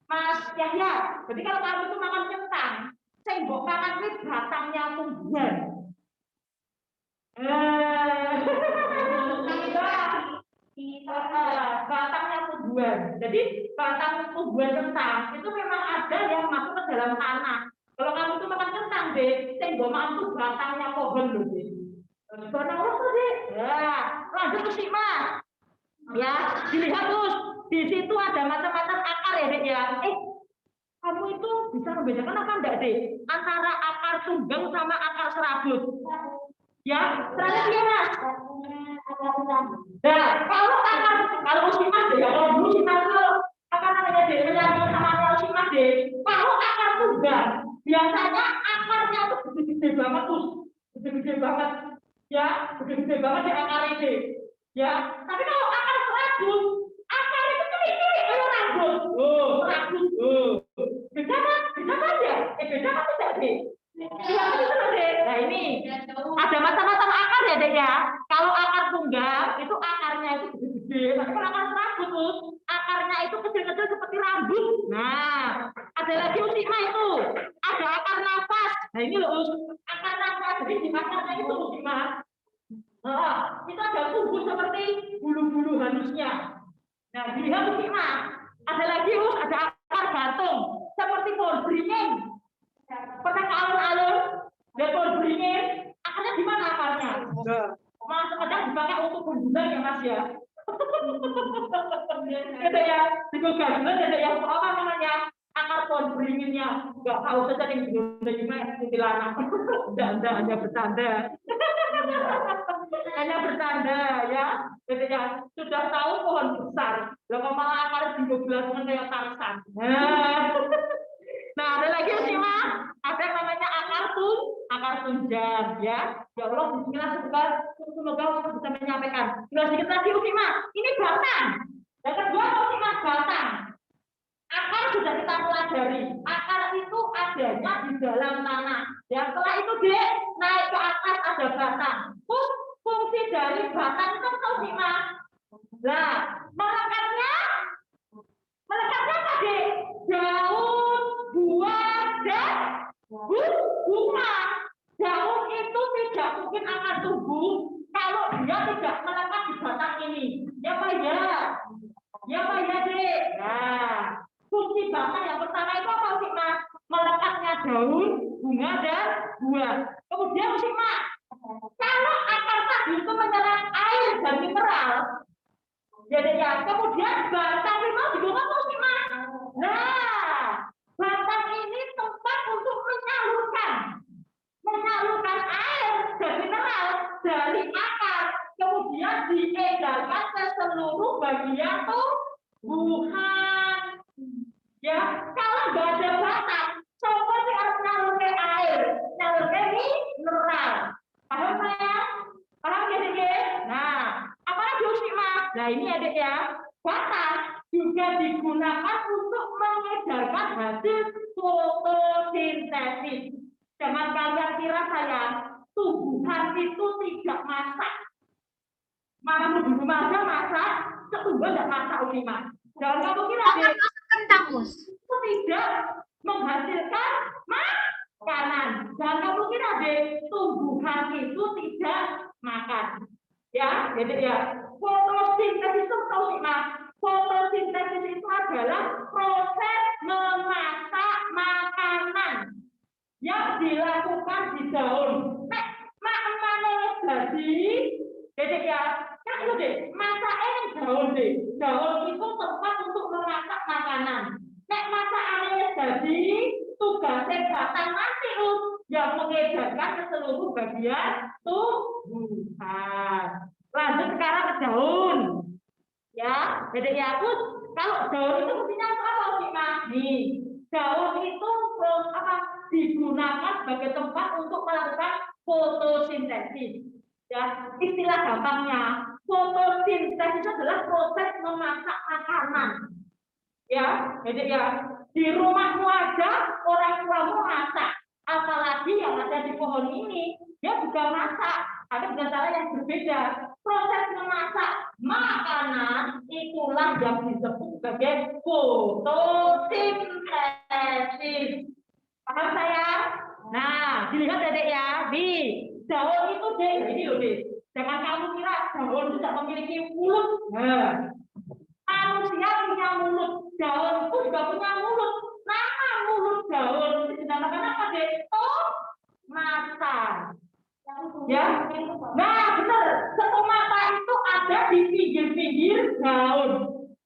Mas Yahya, jadi kalau kamu itu makan kentang, sembok makan itu batangnya tumbuhan. Batangnya tumbuhan. Jadi batang tumbuhan kentang itu memang ada yang masuk ke dalam tanah. Kalau kamu itu makan kentang deh, sembok makan itu batangnya pohon loh deh. Batang apa deh? Ya, lanjut ke Mas. Ya, dilihat terus. Di situ ada macam-macam akar ya dek ya. Kamu itu bisa membedakan apa enggak deh antara akar tunggang sama akar serabut? Ya, serabut ya mas. Nah, kalau si mas deh, kalau dulu si mas apa namanya deh, menyambung sama si mas deh. Kalau akar tunggang, biasanya akarnya tuh gede-gede banget tuh, gede-gede banget. Ya, gede-gede banget di akar ini. Ya, tapi kalau akar serabut, akar itu cilik-cilik kayak rambut. Rambut. Beda kan ya? Beda kan tidak deh? Nah ini ada macam-macam akar ya dek ya. Kalau akar tunggal itu akarnya itu gede-gede. Tapi kalau akar serabut tuh akarnya itu kecil-kecil seperti rambut. Nah, ada lagi usikma itu. Ada akar nafas. Nah ini loh akar nafas. Jadi di akarnya itu usikma. tumbuh seperti bulu-bulu halusnya. Nah, dilihat Mas. Ada lagi ada akar gantung seperti pohon beringin. Pernah ke alun-alun dan pohon beringin, akarnya di mana akarnya? Mas kadang dipakai untuk gundulan ya Mas ya. Ada ya, di gundulan ada yang apa namanya? Akar pohon beringinnya. Enggak tahu saja yang gundulan gimana kuntilanak. Tidak hanya bercanda. Hanya bercanda ya. Jadi ya sudah tahu pohon besar. Lah kok malah akar di gundulan kayak Tarsan. Nah, ada lagi sih Mas. Ada yang namanya akar tunjang ya. Ya Allah, bismillah semoga Allah bisa menyampaikan. Sudah sedikit lagi Mas. Ini batang. Yang kedua Mas batang. Akar sudah kita pelajari. Akar itu adanya di dalam tanah. Ya, setelah itu naik ke atas ada batang. Terus fungsi dari batang itu tahu sih Mas. Nah, melekatnya apa deh? Daun, buah, dan bunga. Daun itu tidak mungkin akan tumbuh kalau dia tidak melekat di batang ini. Ya Pak ya? Ya Pak ya Dek? Nah, fungsi batang yang pertama itu apa sih Mas? Melekatnya daun, bunga, dan buah. Kemudian sih Mas, kalau akar tadi itu menyerap air dan mineral, jadi ya, kemudian batang itu juga apa sih Mas? Nah, batang ini tempat untuk menyalurkan air dan mineral dari akar, kemudian diedarkan ke seluruh bagian tumbuhan. Ya, kalau nggak ada batang, coba sih harus nyalurkan air, nyalurkan mineral. Paham saya? Paham ya Dek? Nah, apalagi sih Mas? Nah ini Adik ya, batang juga digunakan untuk mengedarkan hasil fotosintesis. Jangan kalian kira sayang, tumbuhan itu tidak masak. Mana dulu masak, setumbuhan tidak masak Mas. Jangan kamu kira Dek, itu tidak menghasilkan makanan. Jangan kamu kira Dek, tumbuhan itu tidak makan. Ya, jadi ya, fotosintesis itu tahu sih Mas. Fotosintesis itu adalah proses memasak makanan yang dilakukan di daun. Nek maknane jadi ya, kan itu deh, masaknya daun deh. Daun itu tempat untuk memasak makanan. Nek masakane jadi tugasnya batang nanti yang mengedarkan ke seluruh bagian tumbuhan. Lanjut sekarang ke daun. Ya, jadi ya aku kalau daun itu mestinya apa sih Mas? Nih, daun itu digunakan sebagai tempat untuk melakukan fotosintesis. Ya, istilah gampangnya, fotosintesis adalah proses memasak makanan. Ya, jadi ya di rumahmu aja orang tuamu masak, apalagi yang ada di pohon ini, dia juga masak. Ada dengan cara yang berbeda. Proses memasak makanan itulah yang disebut sebagai fotosintesis. Paham saya? Nah, dilihat Dedek ya, di daun itu Dek, ini loh Dek. Jangan kamu kira daun itu tidak memiliki mulut. Nah, manusia punya mulut, daun itu juga punya mulut. Nama mulut daun itu dinamakan apa Dek? Stomata. Ya, nah benar. Stomata itu ada di pinggir-pinggir daun.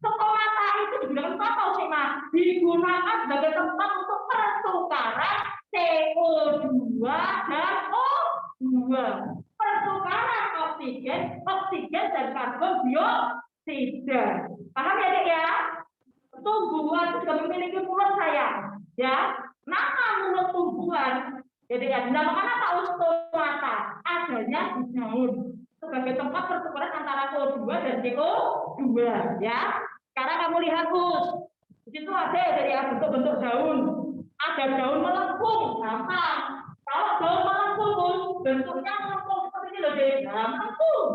Stomata itu digunakan apa sih Mas? Digunakan sebagai tempat untuk pertukaran CO2 dan O2. Pertukaran oksigen dan karbon dioksida. Paham ya Dek ya? Tumbuhan itu juga memiliki mulut sayang. Ya, nama mulut tumbuhan. Jadi ya dinamakan apa? Stomata. Adanya di daun sebagai tempat pertukaran antara O2 dan CO2. Ya. Sekarang kamu lihat di situ ada ya bentuk-bentuk daun. Ada daun melengkung, gampang. Kalau daun melengkung, bentuknya melengkung seperti ini loh deh. Nah, melengkung.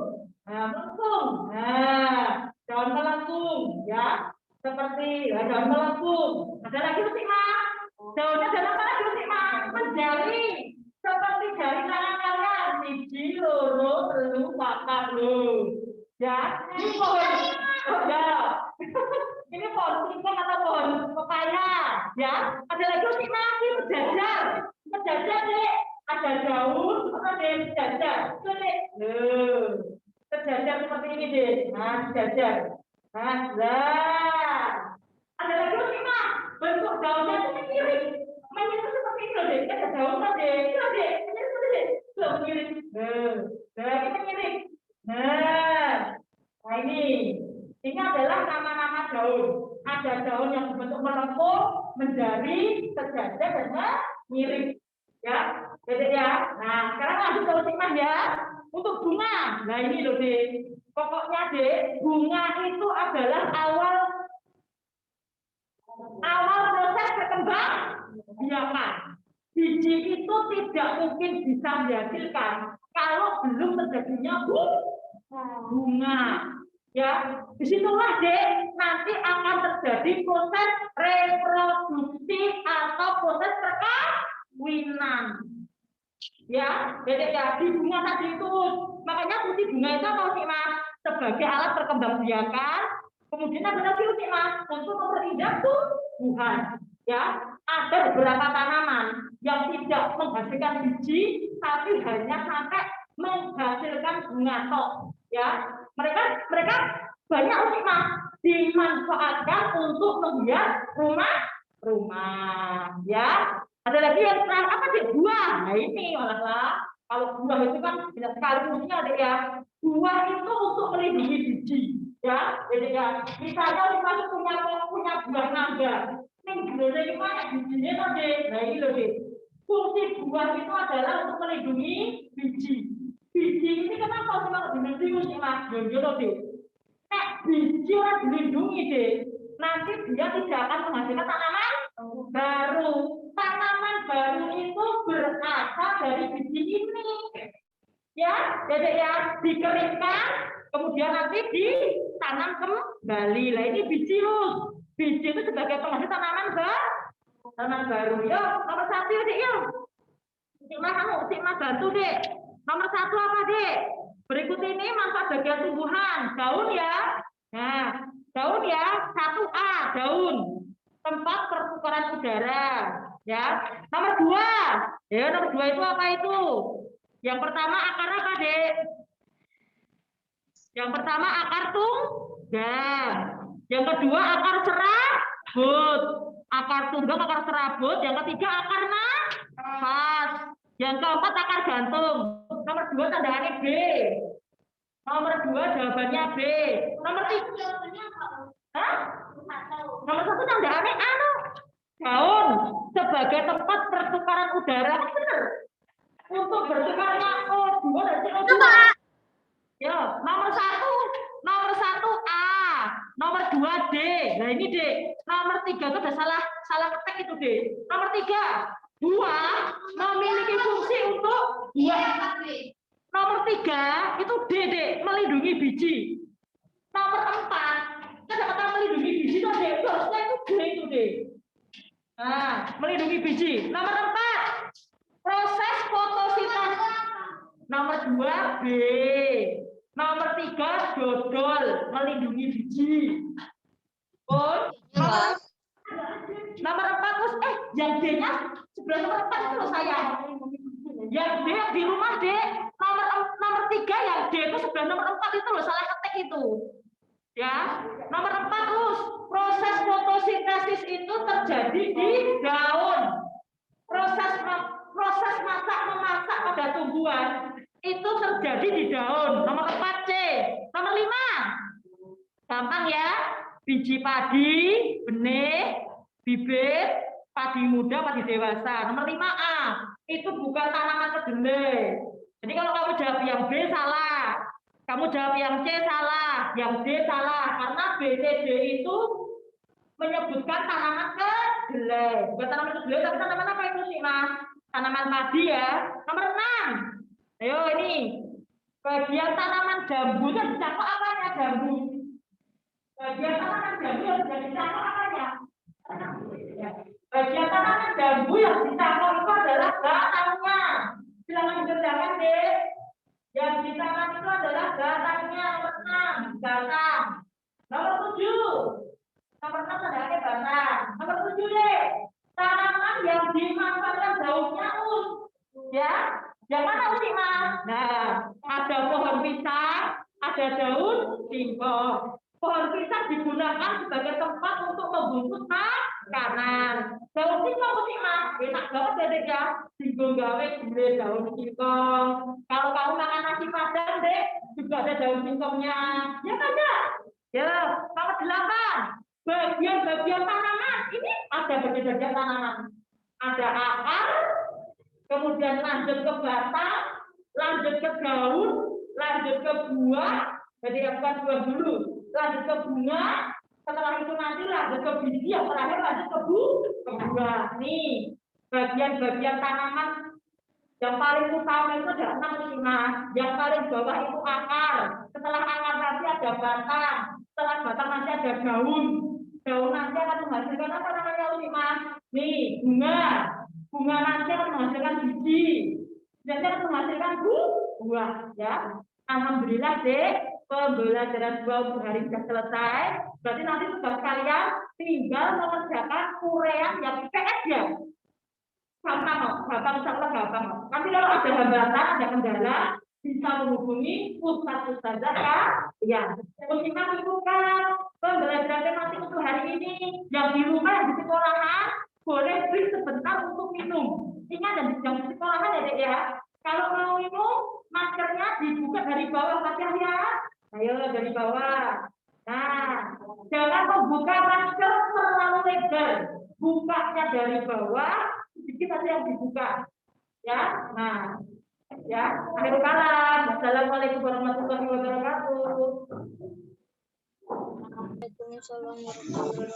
Nah, melengkung. Nah, daun melengkung, ya. Seperti ya, daun melengkung. Ada lagi sih Mas. Daunnya daun apa lagi sih Mas? Menjari. Seperti jari tangan kalian. Siji, loro, telu, papat, lho. Ya, ini pohon. Oh, ya. Ini pohon singkong atau pohon pepaya. Ya, ada lagi unik lagi berjajar. Berjajar deh. Ada daun, apa deh berjajar. Itu deh. Berjajar seperti ini deh. Nah, berjajar. Nah, ada lagi unik mah. Bentuk daunnya itu mirip. Mainnya itu seperti itu deh. Ada daun deh. Itu deh. Ini seperti deh. Tuh, mirip. Nah, kita mirip. Nah ini adalah nama-nama daun. Ada daun yang berbentuk melengkung, menjadi, sejajar, dan mirip. Ya, jadi ya. Nah, sekarang lanjut ke hikmah ya. Untuk bunga. Nah ini loh deh. Pokoknya deh, bunga itu adalah awal proses berkembang biakan. Biji itu tidak mungkin bisa dihasilkan kalau belum terjadinya bunga. Ya, disitulah deh nanti akan terjadi proses reproduksi atau proses perkawinan. Ya, jadi ya di bunga tadi itu, makanya fungsi bunga itu apa sih mas? Sebagai alat perkembangbiakan. Kemudian ada lagi sih mas untuk memperindah tumbuhan. Ya, ada beberapa tanaman yang tidak menghasilkan biji, tapi hanya sampai menghasilkan bunga tok. Ya, mereka banyak sih mas dimanfaatkan untuk membuat rumah. Ya, ada lagi yang terakhir apa sih? Buah. Nah ini malah kalau buah itu kan banyak sekali fungsinya ada ya. Buah itu untuk melindungi biji. Ya, jadi ya misalnya kita punya buah naga. Ini gimana bijinya tadi? Nah ini loh deh. Fungsi buah itu adalah untuk melindungi biji. Biji ini kenapa cuma dilindungi mas? Jojo deh. Biji orang dilindungi deh. Nanti dia tidak akan menghasilkan tanaman baru. Tanaman baru itu berasal dari biji ini. Ya, jadi ya dikeringkan, kemudian nanti ditanam kembali. Nah ini biji loh. Biji itu sebagai penghasil tanaman baru. Yo, nomor 1 ya dek yo. Cik mas bantu dek. Nomor 1 apa dek? Berikut ini manfaat bagian tumbuhan. Daun ya. Nah, daun ya. 1A, daun. Tempat pertukaran udara. Ya. Nomor 2. Ya, nomor 2 itu apa itu? Yang pertama akar apa, Dek? Yang pertama akar tunggang. Yang kedua akar serabut. Akar tunggang, akar serabut. Yang ketiga akar nafas. Yang keempat akar gantung. Nomor 2 tandaannya B. Nomor 2 jawabannya B. Nomor 3 jawabannya apa? Hah? Nomor 1 tandaannya anu. Daun sebagai tempat pertukaran udara. Benar. Untuk bertukarnya O2 dan CO2. Ya, nomor 1 A, nomor 2 D. Nah ini D. Nomor 3 itu udah salah ketik itu D. Nomor 3, buah memiliki fungsi untuk buah. Nomor 3 itu D, melindungi biji. Nomor 4, kata melindungi biji itu D, itu harusnya itu D itu D. Nah, melindungi biji. Nomor 4, proses fotosintesis. Nomor 2 B. Nomor 3 dodol, melindungi biji. Nomor 4 terus yang D-nya sebelah nomor 4 itu loh saya. Yang D di rumah D. Nomor 3 yang D itu sebelah nomor 4 itu loh, salah ketik itu. Ya. Nomor 4 terus proses fotosintesis itu terjadi di daun. Proses memasak pada tumbuhan itu terjadi di daun. Nomor 4 C. Nomor 5. Gampang ya. Biji padi, benih, bibit, padi muda, padi dewasa. Nomor 5A. Itu bukan tanaman kedelai. Jadi kalau kamu jawab yang B salah. Kamu jawab yang C salah, yang D salah. Karena B, C, D itu menyebutkan tanaman kedelai. Bukan tanaman kedelai, tapi tanaman apa itu sih mas? Tanaman padi ya. Nomor 6. Ayo ini. Bagian tanaman jambu yang dicakup apanya jambu? Bagian tanaman jambu yang dicakup apanya? Bagian tanaman jambu yang dicakup itu adalah batangnya. Silakan dikerjakan deh. Yang ditanam itu adalah batangnya nomor 6. pernah tandanya bantah. Nomor 7 deh. Tanaman yang dimanfaatkan daunnya ya. Yang mana sih Mas? Nah, ada pohon pisang, ada daun singkong. Pohon pisang digunakan sebagai tempat untuk membungkus makanan. Daun singkong sih Mas, enak banget ya. Singkong gawe gulai daun singkong. Kalau kamu makan nasi padang deh, juga ada daun singkongnya. Ya kan ya? Ya, nomor 8. Bagian-bagian tanaman. Ini ada bagian-bagian tanaman. Ada akar, kemudian lanjut ke batang, lanjut ke daun, lanjut ke buah. Jadi bukan buah dulu, lanjut ke bunga. Setelah itu nanti lanjut ke biji, yang terakhir lanjut ke buah. Nih, bagian-bagian tanaman yang paling utama itu ada 6 sih Mas. Yang paling bawah itu akar. Setelah akar nanti ada batang. Setelah batang nanti ada daun. Daun nanti akan menghasilkan apa namanya Mas? Nih, bunga. Bunga nanti akan menghasilkan biji. Nanti akan menghasilkan buah. Ya, alhamdulillah dek. Pembelajaran buah untuk hari sudah selesai. Berarti nanti tugas kalian tinggal mengerjakan urean yang IPS ya. Gampang. Nanti kalau ada hambatan, ada kendala, bisa menghubungi pusat ustazah ya. Musiman bukan pembelajaran tematik untuk hari ini. Yang di rumah, yang di sekolahan, boleh beri sebentar untuk minum. Ingat dan yang di sekolahan ya dek ya. Kalau mau minum, maskernya dibuka dari bawah saja ya. Ayo dari bawah. Nah, jangan membuka masker terlalu lebar. Bukanya dari bawah, sedikit saja yang dibuka. Ya, nah, ya. Akhir kalam. Wassalamualaikum warahmatullahi wabarakatuh. Waalaikumsalam warahmatullahi wabarakatuh.